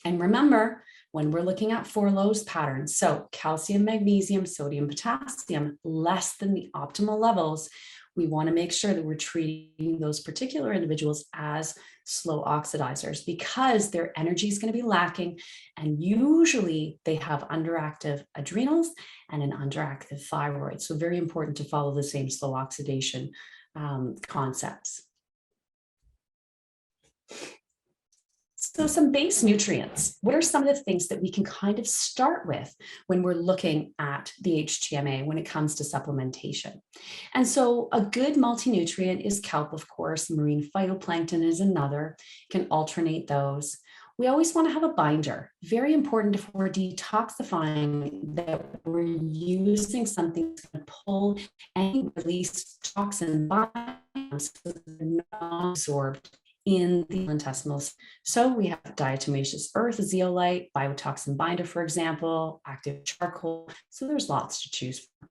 And remember, when we're looking at 4 lows patterns, so calcium, magnesium, sodium, potassium, less than the optimal levels, we want to make sure that we're treating those particular individuals as slow oxidizers because their energy is going to be lacking. And usually they have underactive adrenals and an underactive thyroid. So very important to follow the same slow oxidation concepts. So some base nutrients, what are some of the things that we can kind of start with when we're looking at the HTMA when it comes to supplementation? And so a good multi-nutrient is kelp, of course, marine phytoplankton is another, you can alternate those. We always want to have a binder. Very important if we're detoxifying that we're using something that's going to pull and release toxin so they're not absorbed in the intestinals. So we have diatomaceous earth, zeolite, biotoxin binder, for example, active charcoal. So there's lots to choose from.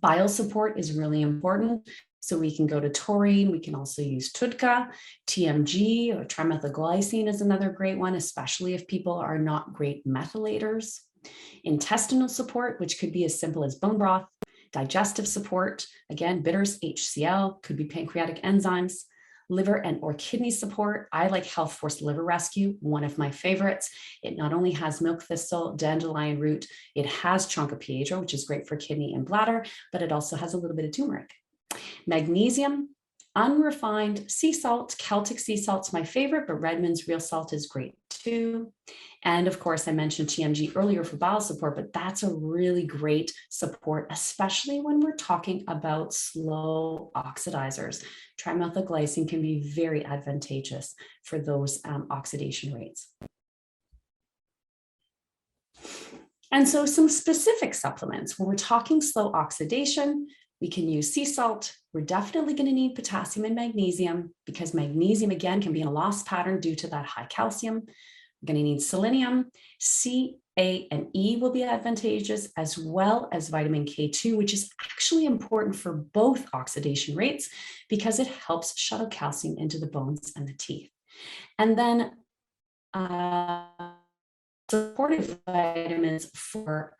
Bile support is really important. So we can go to taurine. We can also use TUDCA, TMG, or trimethylglycine is another great one, especially if people are not great methylators. Intestinal support, which could be as simple as bone broth. Digestive support, again, bitters, HCl, could be pancreatic enzymes. Liver and or kidney support. I like Health Force Liver Rescue, one of my favorites. It not only has milk thistle, dandelion root, it has Chonka, which is great for kidney and bladder, but it also has a little bit of turmeric. Magnesium, unrefined sea salt, Celtic sea salt's my favorite, but Redmond's real salt is great too. And of course, I mentioned TMG earlier for bowel support, but that's a really great support, especially when we're talking about slow oxidizers. Trimethylglycine can be very advantageous for those oxidation rates. And so some specific supplements, when we're talking slow oxidation, we can use sea salt. We're definitely going to need potassium and magnesium because magnesium, again, can be in a loss pattern due to that high calcium. We're going to need selenium. C, A, and E will be advantageous, as well as vitamin K2, which is actually important for both oxidation rates because it helps shuttle calcium into the bones and the teeth. And then supportive vitamins for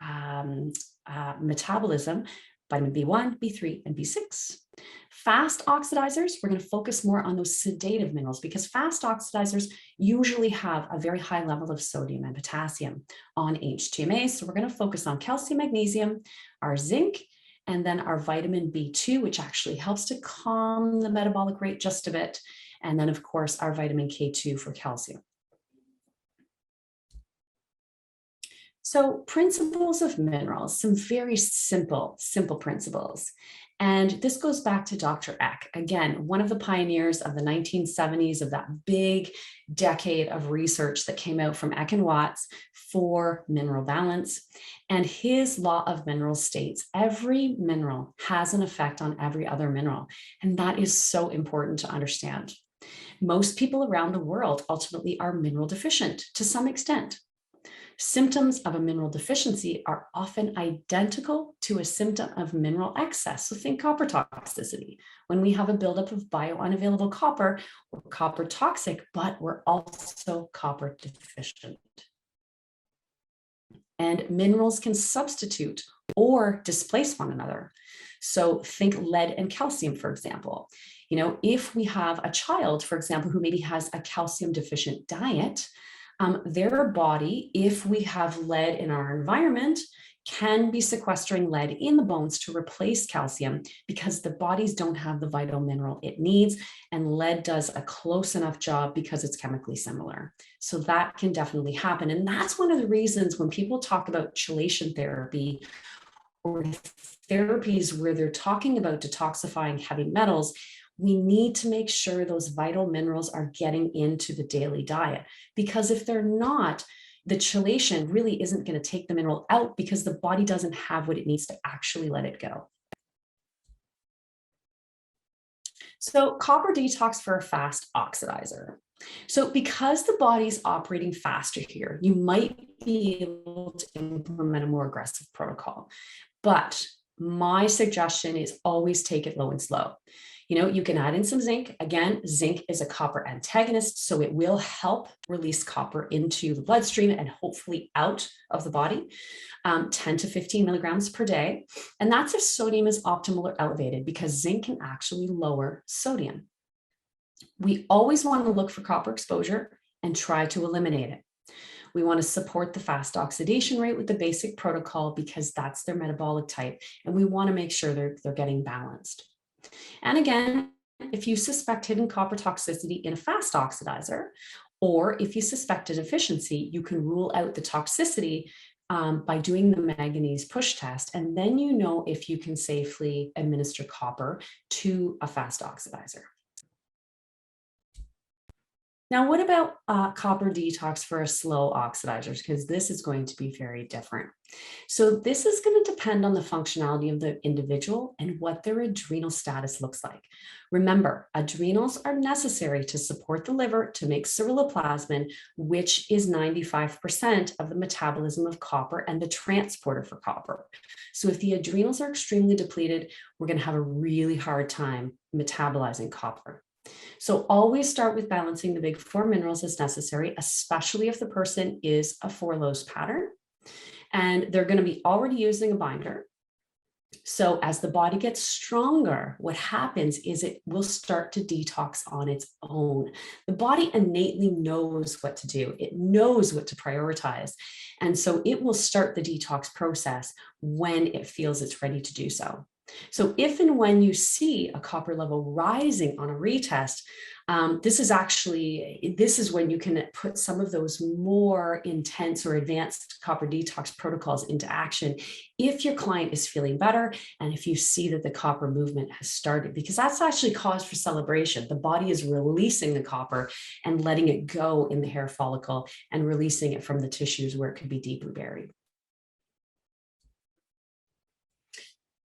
metabolism, vitamin B1, B3, and B6. Fast oxidizers, we're going to focus more on those sedative minerals because fast oxidizers usually have a very high level of sodium and potassium on HTMA. So we're going to focus on calcium, magnesium, our zinc, and then our vitamin B2, which actually helps to calm the metabolic rate just a bit. And then, of course, our vitamin K2 for calcium. So principles of minerals, some very simple principles. And this goes back to Dr. Eck, again, one of the pioneers of the 1970s of that big decade of research that came out from Eck and Watts for mineral balance. And his law of minerals states every mineral has an effect on every other mineral. And that is so important to understand. Most people around the world ultimately are mineral deficient to some extent. Symptoms of a mineral deficiency are often identical to a symptom of mineral excess. So think copper toxicity. When we have a buildup of biounavailable copper, we're copper toxic, but we're also copper deficient. And minerals can substitute or displace one another. So think lead and calcium, for example. You know, if we have a child, for example, who maybe has a calcium deficient diet, their body, if we have lead in our environment, can be sequestering lead in the bones to replace calcium because the bodies don't have the vital mineral it needs, and lead does a close enough job because it's chemically similar. So that can definitely happen. And that's one of the reasons when people talk about chelation therapy or therapies where they're talking about detoxifying heavy metals, we need to make sure those vital minerals are getting into the daily diet, because if they're not, the chelation really isn't going to take the mineral out because the body doesn't have what it needs to actually let it go. So copper detox for a fast oxidizer. So because the body's operating faster here, you might be able to implement a more aggressive protocol, but my suggestion is always take it low and slow. You can add in some zinc. Again, zinc is a copper antagonist, so it will help release copper into the bloodstream and hopefully out of the body, 10 to 15 milligrams per day. And that's if sodium is optimal or elevated, because zinc can actually lower sodium. We always want to look for copper exposure and try to eliminate it. We want to support the fast oxidation rate with the basic protocol because that's their metabolic type, and we want to make sure they're getting balanced. And again, if you suspect hidden copper toxicity in a fast oxidizer, or if you suspect a deficiency, you can rule out the toxicity by doing the manganese push test, and then you know if you can safely administer copper to a fast oxidizer. Now, what about copper detox for a slow oxidizer? Because this is going to be very different. So this is going to depend on the functionality of the individual and what their adrenal status looks like. Remember, adrenals are necessary to support the liver to make ceruloplasmin, which is 95% of the metabolism of copper and the transporter for copper. So if the adrenals are extremely depleted, we're going to have a really hard time metabolizing copper. So always start with balancing the big four minerals as necessary, especially if the person is a 4 lows pattern and they're going to be already using a binder. So as the body gets stronger, what happens is it will start to detox on its own. The body innately knows what to do. It knows what to prioritize. And so it will start the detox process when it feels it's ready to do so. So if and when you see a copper level rising on a retest, this is when you can put some of those more intense or advanced copper detox protocols into action if your client is feeling better and if you see that the copper movement has started, because that's actually cause for celebration. The body is releasing the copper and letting it go in the hair follicle and releasing it from the tissues where it could be deeply buried.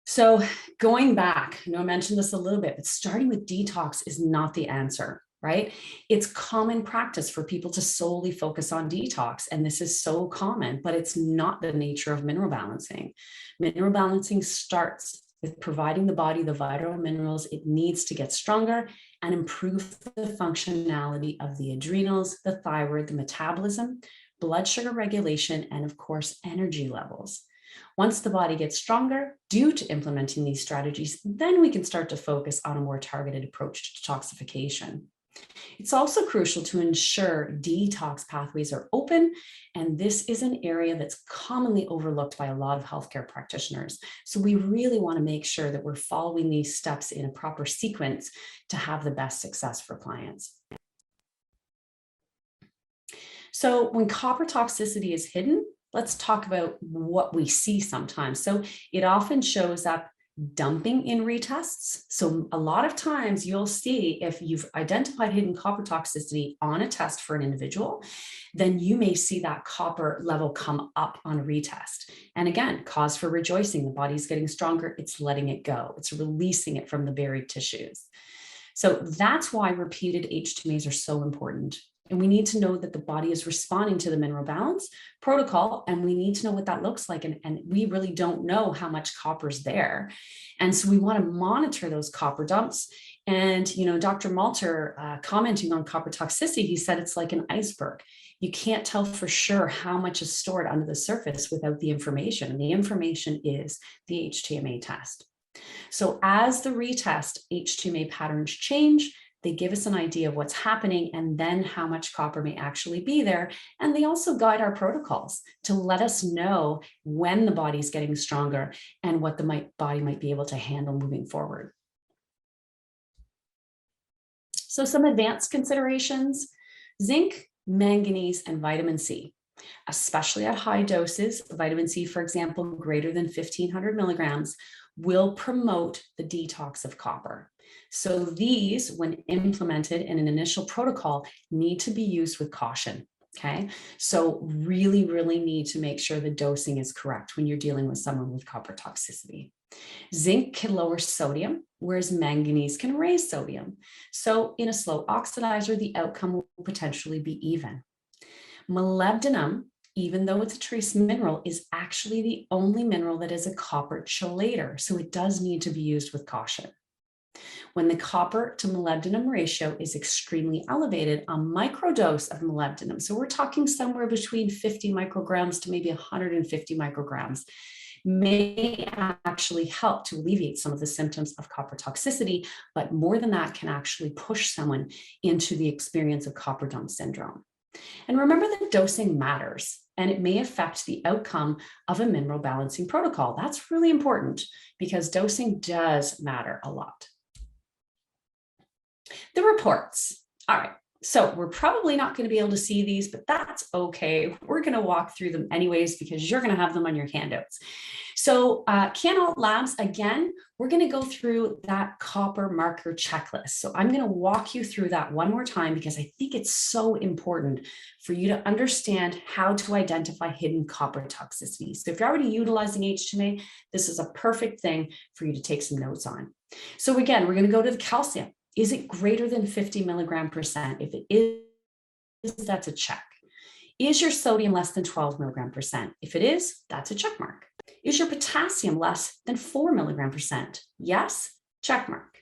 So going back, I mentioned this a little bit, but starting with detox is not the answer, right? It's common practice for people to solely focus on detox, and this is so common, but it's not the nature of mineral balancing. Mineral balancing starts with providing the body the vital minerals it needs to get stronger and improve the functionality of the adrenals, the thyroid, the metabolism, blood sugar regulation, and of course, energy levels. Once the body gets stronger due to implementing these strategies, then we can start to focus on a more targeted approach to detoxification. It's also crucial to ensure detox pathways are open, and this is an area that's commonly overlooked by a lot of healthcare practitioners. So we really want to make sure that we're following these steps in a proper sequence to have the best success for clients. So when copper toxicity is hidden, let's talk about what we see sometimes. So it often shows up dumping in retests. So a lot of times you'll see if you've identified hidden copper toxicity on a test for an individual, then you may see that copper level come up on a retest. And again, cause for rejoicing. The body's getting stronger. It's letting it go. It's releasing it from the buried tissues. So that's why repeated HTMAs are so important. And we need to know that the body is responding to the mineral balance protocol, and we need to know what that looks like. And we really don't know how much copper is there. And so we want to monitor those copper dumps. And, Dr. Malter, commenting on copper toxicity, he said it's like an iceberg. You can't tell for sure how much is stored under the surface without the information. And the information is the HTMA test. So as the retest HTMA patterns change, they give us an idea of what's happening and then how much copper may actually be there. And they also guide our protocols to let us know when the body's getting stronger and what the body might be able to handle moving forward. So some advanced considerations: zinc, manganese, and vitamin C. Especially at high doses, vitamin C, for example, greater than 1,500 milligrams, will promote the detox of copper. So these, when implemented in an initial protocol, need to be used with caution, okay? So really, really need to make sure the dosing is correct when you're dealing with someone with copper toxicity. Zinc can lower sodium, whereas manganese can raise sodium. So in a slow oxidizer, the outcome will potentially be even. Molybdenum, even though it's a trace mineral, is actually the only mineral that is a copper chelator. So it does need to be used with caution. When the copper to molybdenum ratio is extremely elevated, a microdose of molybdenum, so we're talking somewhere between 50 micrograms to maybe 150 micrograms, may actually help to alleviate some of the symptoms of copper toxicity, but more than that can actually push someone into the experience of copper dome syndrome. And remember that dosing matters, and it may affect the outcome of a mineral balancing protocol. That's really important because dosing does matter a lot. The reports. All right. So we're probably not going to be able to see these, but that's okay. We're going to walk through them anyways, because you're going to have them on your handouts. So CanAlt Labs, again, we're going to go through that copper marker checklist. So I'm going to walk you through that one more time, because I think it's so important for you to understand how to identify hidden copper toxicity. So if you're already utilizing HTMA, this is a perfect thing for you to take some notes on. So again, we're going to go to the calcium. Is it greater than 50 milligram percent? If it is, that's a check. Is your sodium less than 12 milligram percent? If it is, that's a check mark. Is your potassium less than 4 milligram percent? Yes, check mark.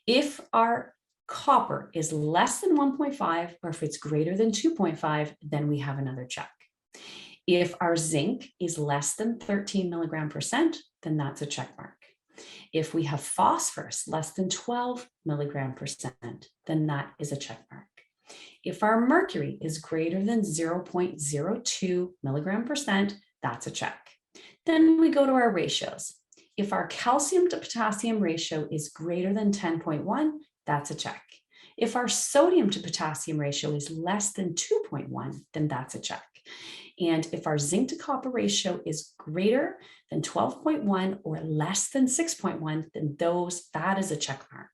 If our copper is less than 1.5, or if it's greater than 2.5, then we have another check. If our zinc is less than 13 milligram percent, then that's a check mark. If we have phosphorus less than 12 milligram percent, then that is a check mark. If our mercury is greater than 0.02 milligram percent, that's a check. Then we go to our ratios. If our calcium to potassium ratio is greater than 10.1, that's a check. If our sodium to potassium ratio is less than 2.1, then that's a check. And if our zinc to copper ratio is greater than 12.1 or less than 6.1, then that is a check mark.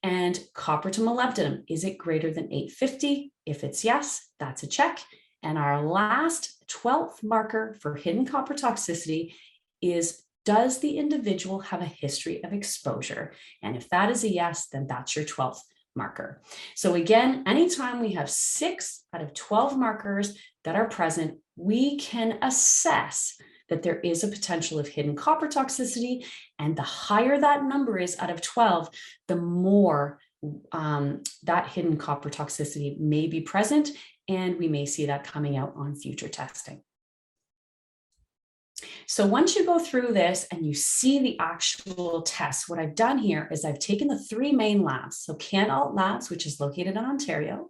And copper to molybdenum, is it greater than 850? If it's yes, that's a check. And our last 12th marker for hidden copper toxicity is, does the individual have a history of exposure? And if that is a yes, then that's your 12th marker. So again, anytime we have 6 out of 12 markers that are present, we can assess that there is a potential of hidden copper toxicity. And the higher that number is out of 12, the more that hidden copper toxicity may be present, and we may see that coming out on future testing. So once you go through this and you see the actual test, what I've done here is I've taken the 3 main labs. So CanAlt Labs, which is located in Ontario.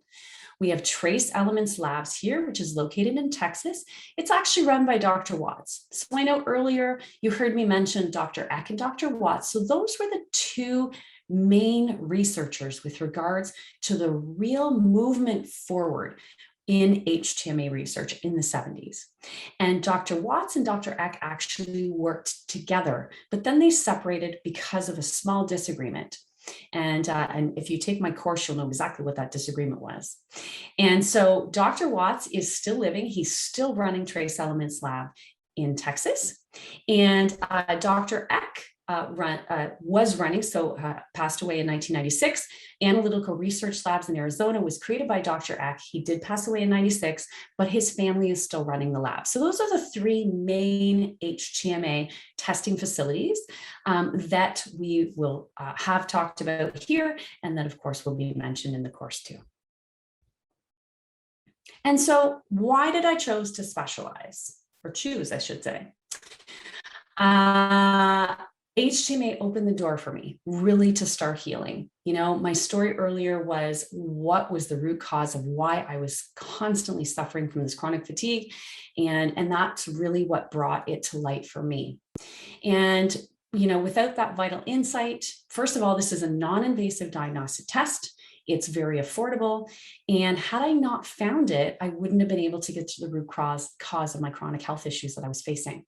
We have Trace Elements Labs here, which is located in Texas. It's actually run by Dr. Watts. So I know earlier you heard me mention Dr. Eck and Dr. Watts. So those were the 2 main researchers with regards to the real movement forward in HTMA research in the 70s. And Dr. Watts and Dr. Eck actually worked together, but then they separated because of a small disagreement. And if you take my course, you'll know exactly what that disagreement was. And so Dr. Watts is still living. He's still running Trace Elements Lab in Texas. And Dr. Eck was running, passed away in 1996. Analytical Research Labs in Arizona was created by Dr. Eck. He did pass away in 96, but his family is still running the lab. So those are the 3 main HTMA testing facilities that we will have talked about here, and that of course will be mentioned in the course too. And so why did I choose to specialize, or choose, I should say? HTMA opened the door for me really to start healing. You know, my story earlier was what was the root cause of why I was constantly suffering from this chronic fatigue. And that's really what brought it to light for me. And, you know, without that vital insight, first of all, this is a non-invasive diagnostic test. It's very affordable. And had I not found it, I wouldn't have been able to get to the root cause of my chronic health issues that I was facing.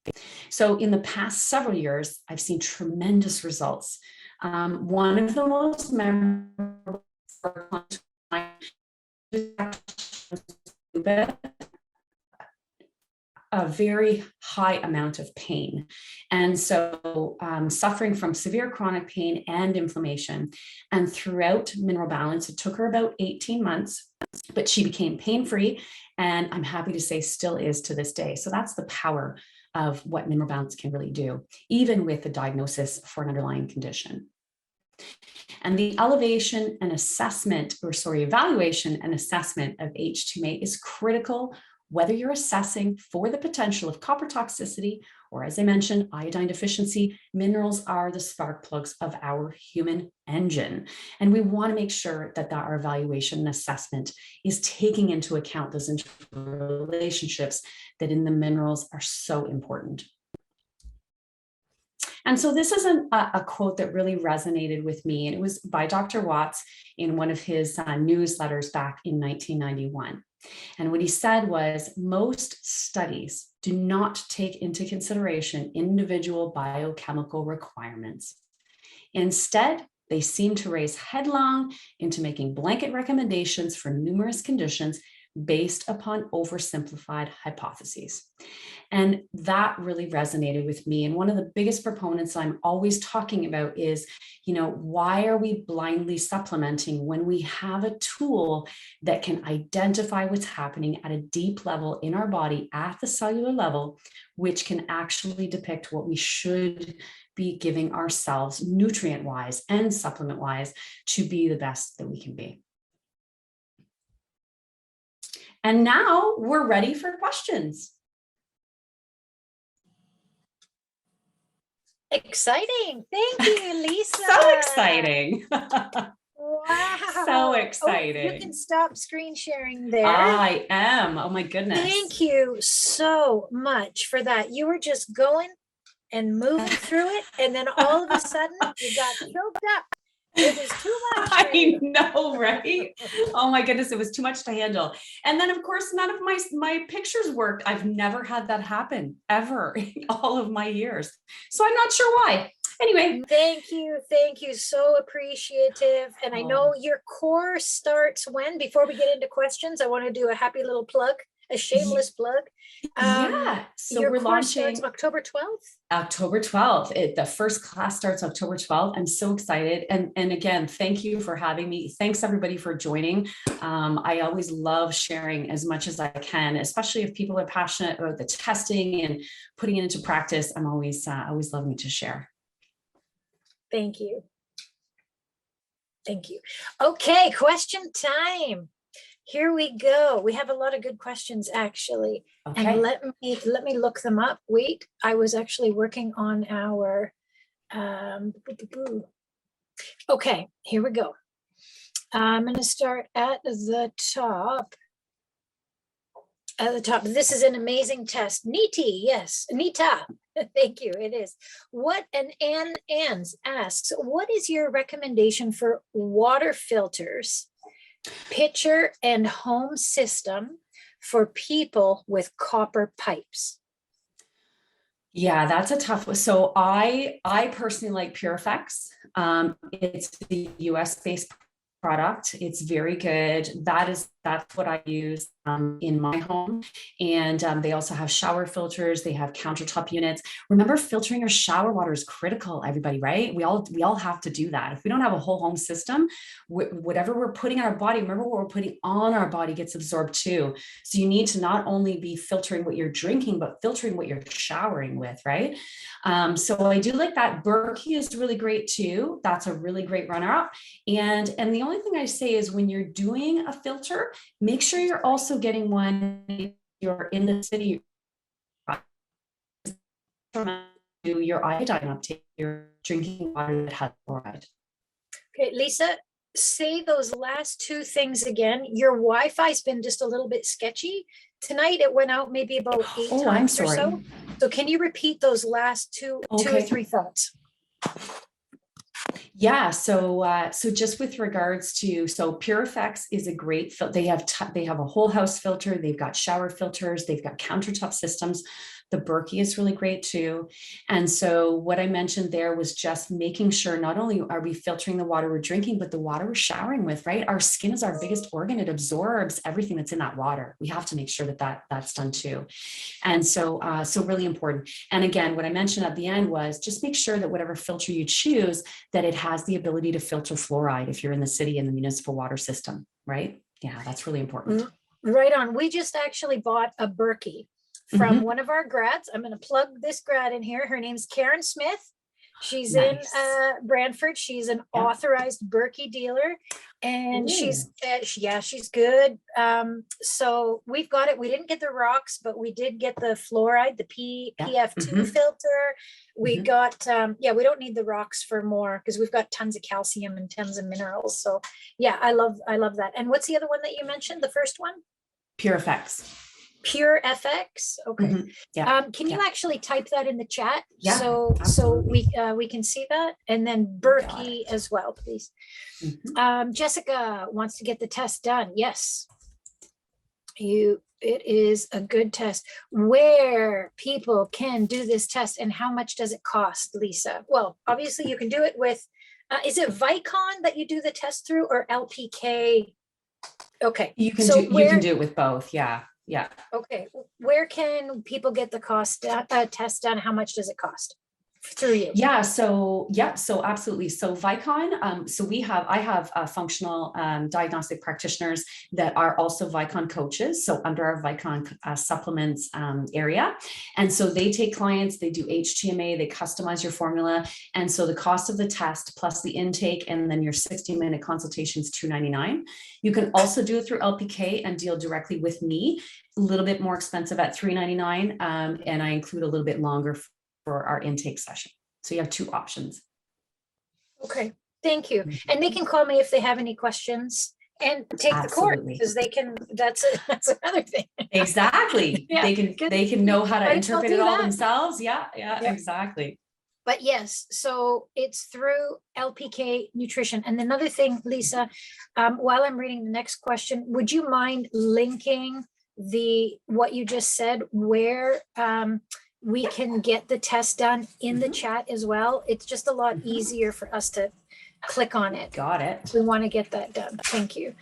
So in the past several years, I've seen tremendous results. One of the most memorable a very high amount of pain. And so suffering from severe chronic pain and inflammation. And throughout Mineral Balance, it took her about 18 months, but she became pain-free. And I'm happy to say still is to this day. So that's the power of what Mineral Balance can really do, even with the diagnosis for an underlying condition. And the evaluation and assessment of HTMA is critical whether you're assessing for the potential of copper toxicity, or as I mentioned, iodine deficiency. Minerals are the spark plugs of our human engine. And we want to make sure that our evaluation and assessment is taking into account those interrelationships that in the minerals are so important. And so this is a quote that really resonated with me, and it was by Dr. Watts in one of his newsletters back in 1991. And what he said was, most studies do not take into consideration individual biochemical requirements. Instead, they seem to race headlong into making blanket recommendations for numerous conditions based upon oversimplified hypotheses. And that really resonated with me. And one of the biggest proponents I'm always talking about is, why are we blindly supplementing when we have a tool that can identify what's happening at a deep level in our body at the cellular level, which can actually depict what we should be giving ourselves nutrient-wise and supplement-wise to be the best that we can be. And now we're ready for questions. Exciting. Thank you, Lisa. So exciting. Wow. So exciting. Oh, you can stop screen sharing there. I am. Oh my goodness. Thank you so much for that. You were just going and moving through it, and then all of a sudden you got choked up. It was too much. I know, right? Oh my goodness, it was too much to handle. And then of course, none of my pictures worked. I've never had that happen ever in all of my years. So I'm not sure why. Anyway. Thank you. So appreciative. And I know your course starts when? Before we get into questions, I want to do a happy little plug, a shameless plug. So your we're course launching starts October 12th. October 12th. The first class starts October 12th. I'm so excited. And again, thank you for having me. Thanks everybody for joining. I always love sharing as much as I can, especially if people are passionate about the testing and putting it into practice. I'm always loving to share. Thank you. Okay, question time. Here we go. We have a lot of good questions, actually. Okay. And let me look them up. Wait, I was actually working on our okay, here we go. I'm going to start at the top. This is an amazing test. Niti, yes, Nita. Thank you. It is. What and Ann Ans asks, what is your recommendation for water filters, pitcher and home system for people with copper pipes? Yeah, that's a tough one. So I personally like Purifex. It's the US based product. It's very good. That's what I use in my home. And they also have shower filters. They have countertop units. Remember, filtering your shower water is critical, everybody, right? We all have to do that. If we don't have a whole home system, whatever we're putting in our body, remember what we're putting on our body gets absorbed too. So you need to not only be filtering what you're drinking, but filtering what you're showering with, right? So I do like that. Berkey is really great too. That's a really great runner-up. And the only thing I say is when you're doing a filter, make sure you're also getting one if you're in the city. Your iodine uptake, your drinking water that has fluoride. Okay, Lisa, say those last two things again. Your Wi-Fi's been just a little bit sketchy. Tonight it went out maybe about 8 times or so. So can you repeat those last two or three thoughts? Yeah, so just with regards to, Purifex is a great filter. They have a whole house filter. They've got shower filters. They've got countertop systems. The Berkey is really great too. And so what I mentioned there was just making sure not only are we filtering the water we're drinking, but the water we're showering with, right? Our skin is our biggest organ. It absorbs everything that's in that water. We have to make sure that's done too. And so really important. And again, what I mentioned at the end was just make sure that whatever filter you choose, that it has the ability to filter fluoride if you're in the city in the municipal water system, right? Yeah, that's really important. Right on. We just actually bought a Berkey from one of our grads. I'm going to plug this grad in here. Her name's Karen Smith. She's in Nice. Brantford. She's an Yeah. authorized Berkey dealer, and she's Ooh. she's good. So we've got it. We didn't get the rocks, but we did get the fluoride, the Yeah. PF2 filter. We Mhm. got we don't need the rocks for more because we've got tons of calcium and tons of minerals. So yeah, I love that. And what's the other one that you mentioned? The first one? Pure effects. Pure FX. Okay. Yeah. Can you actually type that in the chat? Yeah, So absolutely. we can see that, and then Got Berkey it. as well, please. Mhm. Jessica wants to get the test done. Yes, it is a good test. Where people can do this test and how much does it cost, Lisa? Well, obviously you can do it with, is it Vikon that you do the test through, or LPK? Okay, You can so do it with both. Yeah. Yeah. okay, where can people get the test done? How much does it cost through you? Yeah. So absolutely. So Vikon. So I have functional diagnostic practitioners that are also Vikon coaches. So under our Vikon supplements area, and so they take clients. They do HTMA. They customize your formula, and so the cost of the test plus the intake, and then your 60-minute consultation is $299. You can also do it through LPK and deal directly with me. A little bit more expensive at $399, and I include a little bit longer for our intake session. So you have two options. Okay, thank you. And they can call me if they have any questions and take Absolutely. the course, because they can, that's another thing. Exactly. Yeah, they can know how to might as well interpret do it all that. themselves. Yeah, Yeah. exactly. But yes, so it's through LPK Nutrition. And another thing, Lisa, while I'm reading the next question, would you mind linking what you just said, where we can get the test done in the chat as well? It's just a lot easier for us to click on it. Got it. We want to get that done. Thank you.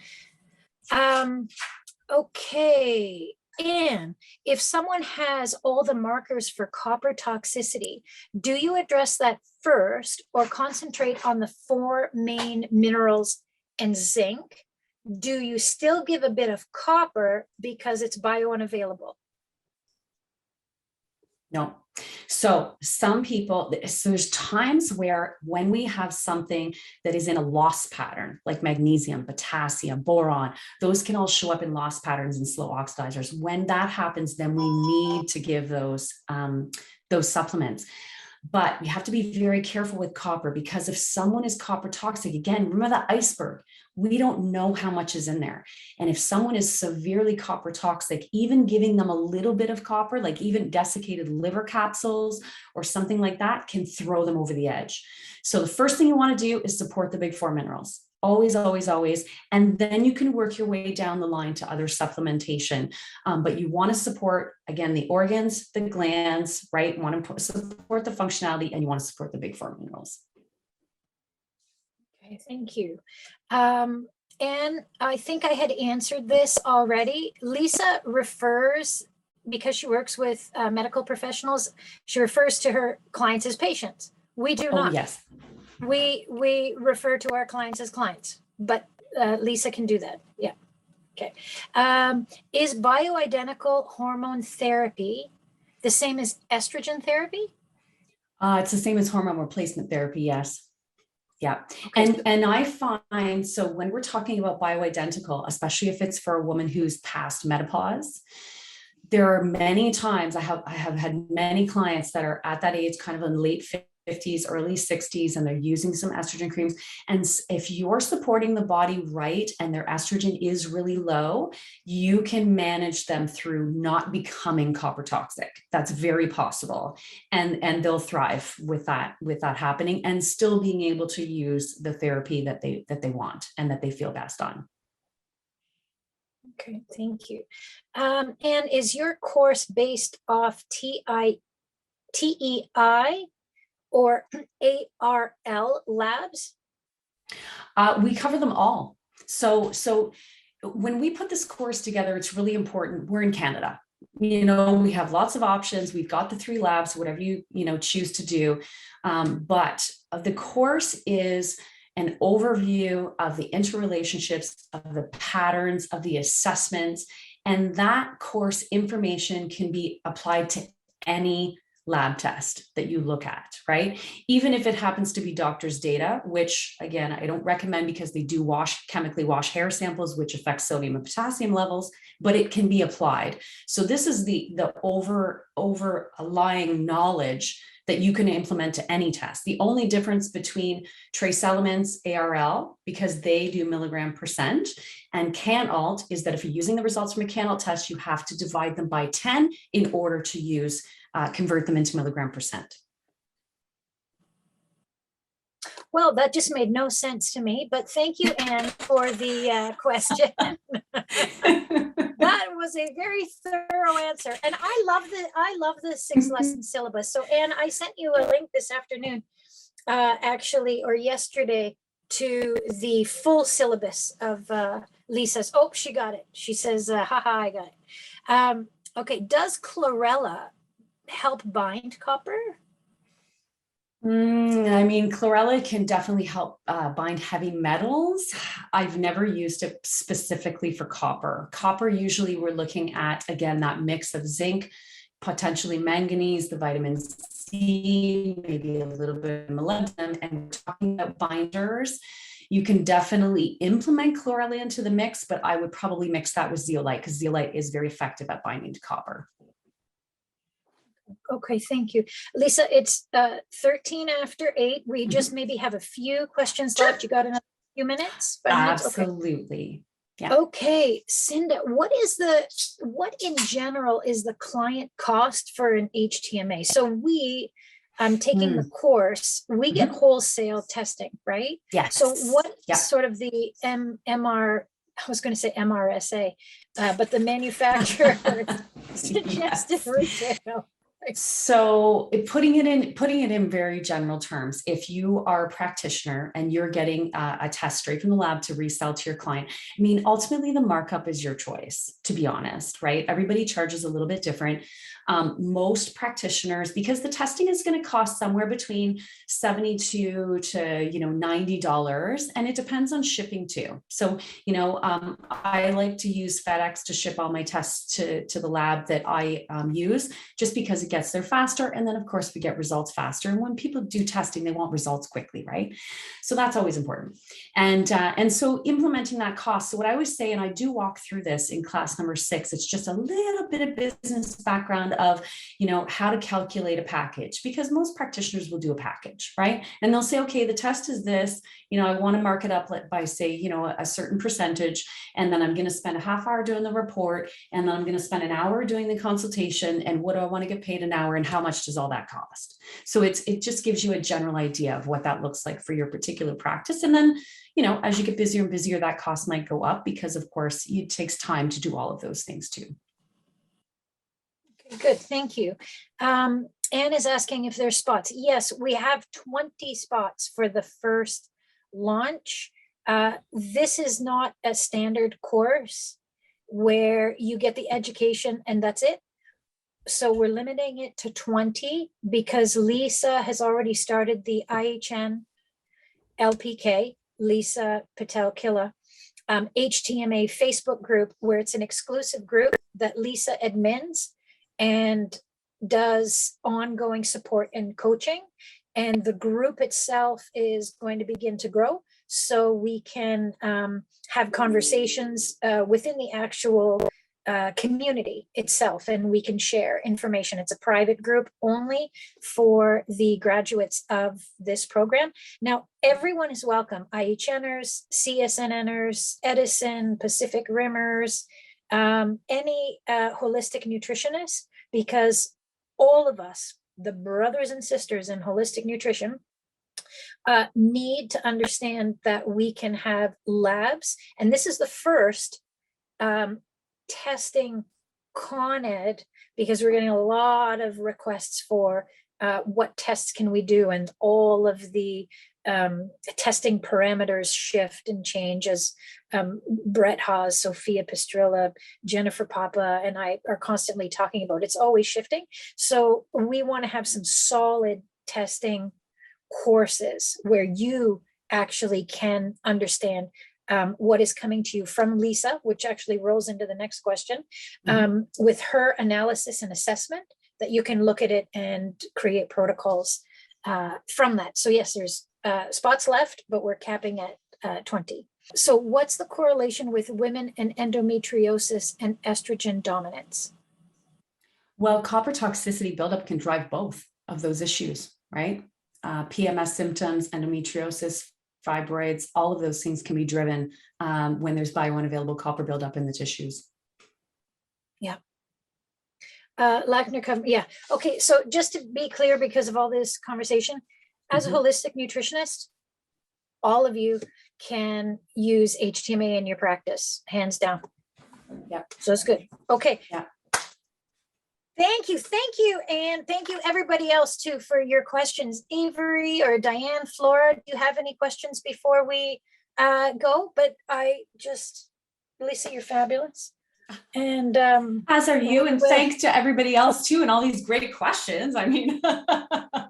Okay. And if someone has all the markers for copper toxicity, do you address that first or concentrate on the 4 main minerals and zinc? Do you still give a bit of copper because it's biounavailable? No. So some people, so there's times where when we have something that is in a loss pattern, like magnesium, potassium, boron, those can all show up in loss patterns and slow oxidizers. When that happens, then we need to give those supplements. But you have to be very careful with copper, because if someone is copper toxic, again, remember the iceberg, we don't know how much is in there. And if someone is severely copper toxic, even giving them a little bit of copper, like even desiccated liver capsules or something like that, can throw them over the edge. So the first thing you want to do is support the big 4 minerals. Always, always, always. And then you can work your way down the line to other supplementation. But you want to support, again, the organs, the glands, right? You want to support the functionality, and you want to support the big 4 minerals. Okay, thank you. And I think I had answered this already. Lisa refers, because she works with medical professionals, she refers to her clients as patients. We do not. Yes. We refer to our clients as clients, but Lisa can do that. Yeah. Okay. Is bioidentical hormone therapy the same as estrogen therapy? It's the same as hormone replacement therapy. Yes. Yeah. Okay. And I find, so when we're talking about bioidentical, especially if it's for a woman who's past menopause, there are many times I have had many clients that are at that age, kind of in late 50s, early 60s, and they're using some estrogen creams. And if you're supporting the body right and their estrogen is really low, you can manage them through not becoming copper toxic. That's very possible. And they'll thrive with that happening, and still being able to use the therapy that they want and that they feel best on. Okay, thank you. And is your course based off TEI or ARL labs? We cover them all. So when we put this course together, it's really important. We're in Canada. We have lots of options. We've got the 3 labs, whatever you choose to do. But the course is an overview of the interrelationships, of the patterns, of the assessments, and that course information can be applied to any lab test that you look at, right? Even if it happens to be doctor's data, which again, I don't recommend because they do chemically wash hair samples, which affects sodium and potassium levels, but it can be applied. So this is the overlying knowledge that you can implement to any test. The only difference between trace elements, ARL, because they do milligram percent, and CANALT is that if you're using the results from a CANALT test, you have to divide them by 10 in order to convert them into milligram percent. Well, that just made no sense to me, but thank you, Anne, for the question. That was a very thorough answer. And I love the 6-lesson syllabus. So Anne, I sent you a link this afternoon, actually, or yesterday, to the full syllabus of Lisa's. Oh, she got it. She says, haha, I got it. Okay, does chlorella help bind copper? I mean, chlorella can definitely help bind heavy metals. I've never used it specifically for copper. Copper, usually we're looking at, again, that mix of zinc, potentially manganese, the vitamin C, maybe a little bit of molybdenum, and talking about binders. You can definitely implement chlorella into the mix, but I would probably mix that with zeolite because zeolite is very effective at binding to copper. Okay, thank you. Lisa, it's 13 after 8. We just maybe have a few questions left. You got another few minutes? Absolutely. Okay. Yeah. Okay, Cinda, what in general is the client cost for an HTMA? So we, taking the course, we get wholesale testing, right? Yes. So what sort of the MR, I was going to say MRSA, but the manufacturer suggested retail. So putting it in very general terms, if you are a practitioner and you're getting a test straight from the lab to resell to your client, I mean, ultimately the markup is your choice, to be honest, right? Everybody charges a little bit different. Most practitioners, because the testing is going to cost somewhere between $72 to $90, and it depends on shipping too. So, I like to use FedEx to ship all my tests to the lab that I use, just because it gets there faster. And then of course we get results faster. And when people do testing, they want results quickly, right? So that's always important. And so implementing that cost. So what I always say, and I do walk through this in class number 6, it's just a little bit of business background of, how to calculate a package, because most practitioners will do a package, right? And they'll say, okay, the test is this, I want to mark it up by say, a certain percentage. And then I'm going to spend a half hour doing the report. And then I'm going to spend an hour doing the consultation. And what do I want to get paid an hour? And how much does all that cost? So it just gives you a general idea of what that looks like for your particular practice. And then, as you get busier and busier, that cost might go up because of course it takes time to do all of those things too. Okay, good, thank you. Anne is asking if there's spots. Yes, we have 20 spots for the first launch. This is not a standard course where you get the education and that's it. So we're limiting it to 20 because Lisa has already started the IHN LPK, Lisa Pitel-Killah, HTMA Facebook group, where it's an exclusive group that Lisa admins and does ongoing support and coaching. And the group itself is going to begin to grow so we can have conversations within the actual community itself, and we can share information. It's a private group only for the graduates of this program. Now, everyone is welcome. IHNers, CSNNers, Edison, Pacific Rimmers, any holistic nutritionists, because all of us, the brothers and sisters in holistic nutrition, need to understand that we can have labs. And this is the first testing Con Ed, because we're getting a lot of requests for what tests can we do, and all of the testing parameters shift and change as Brett Haas, Sophia Pistrilla, Jennifer Papa, and I are constantly talking about. It's always shifting. So we want to have some solid testing courses where you actually can understand what is coming to you from Lisa, which actually rolls into the next question, with her analysis and assessment that you can look at it and create protocols from that. So yes, there's spots left, but we're capping at 20. So what's the correlation with women and endometriosis and estrogen dominance? Well, copper toxicity buildup can drive both of those issues, right? PMS symptoms, endometriosis, fibroids, all of those things can be driven when there's biounavailable copper buildup in the tissues. Yeah. Latent Copper, yeah. Okay, so just to be clear, because of all this conversation, as a holistic nutritionist, all of you can use HTMA in your practice, hands down. Yeah. So it's good. Okay. Yeah. Thank you. And thank you everybody else too for your questions. Avery or Diane, Flora, do you have any questions before we go? But Lisa, you're fabulous. And as are you, and thanks to everybody else too, and all these great questions. I mean, yeah,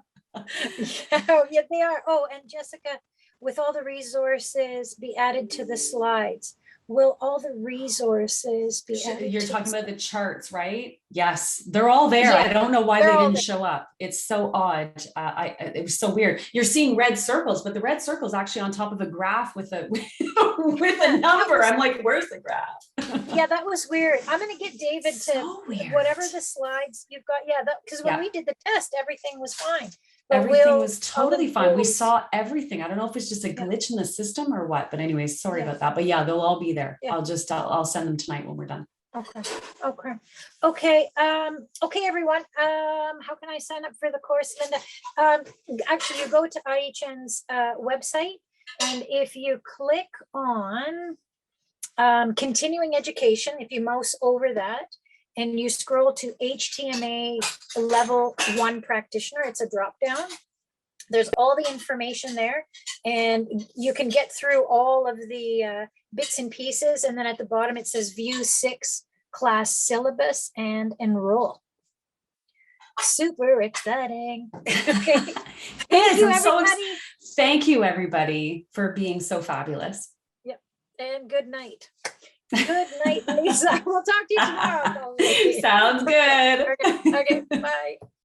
they are. Oh, and Jessica, with all the resources be added to the slides. Will all the resources be added? You're talking about the charts, right? Yes, they're all there. Yeah, I don't know why they didn't show up. It's so odd. It was so weird. You're seeing red circles, but the red circle is actually on top of a graph with a with a number. I'm like, where's the graph? Yeah, that was weird. I'm gonna get David to whatever the slides you've got. Yeah, because when we did the test, everything was fine. Everything was totally fine. We saw everything. I don't know if it's just a glitch in the system or what, but anyways, sorry about that. But yeah, they'll all be there. Yeah. I'll send them tonight when we're done. Okay, everyone. How can I sign up for the course, Linda? Actually, you go to IHN's website, and if you click on continuing education, if you mouse over that, and you scroll to HTMA level 1 practitioner, it's a drop down. There's all the information there, and you can get through all of the bits and pieces. And then at the bottom, it says view 6 class syllabus and enroll. Super exciting. Okay. Thank you, everybody, for being so fabulous. Yep. And good night. Good night, Lisa. We'll talk to you tomorrow. Sounds good. Okay, bye.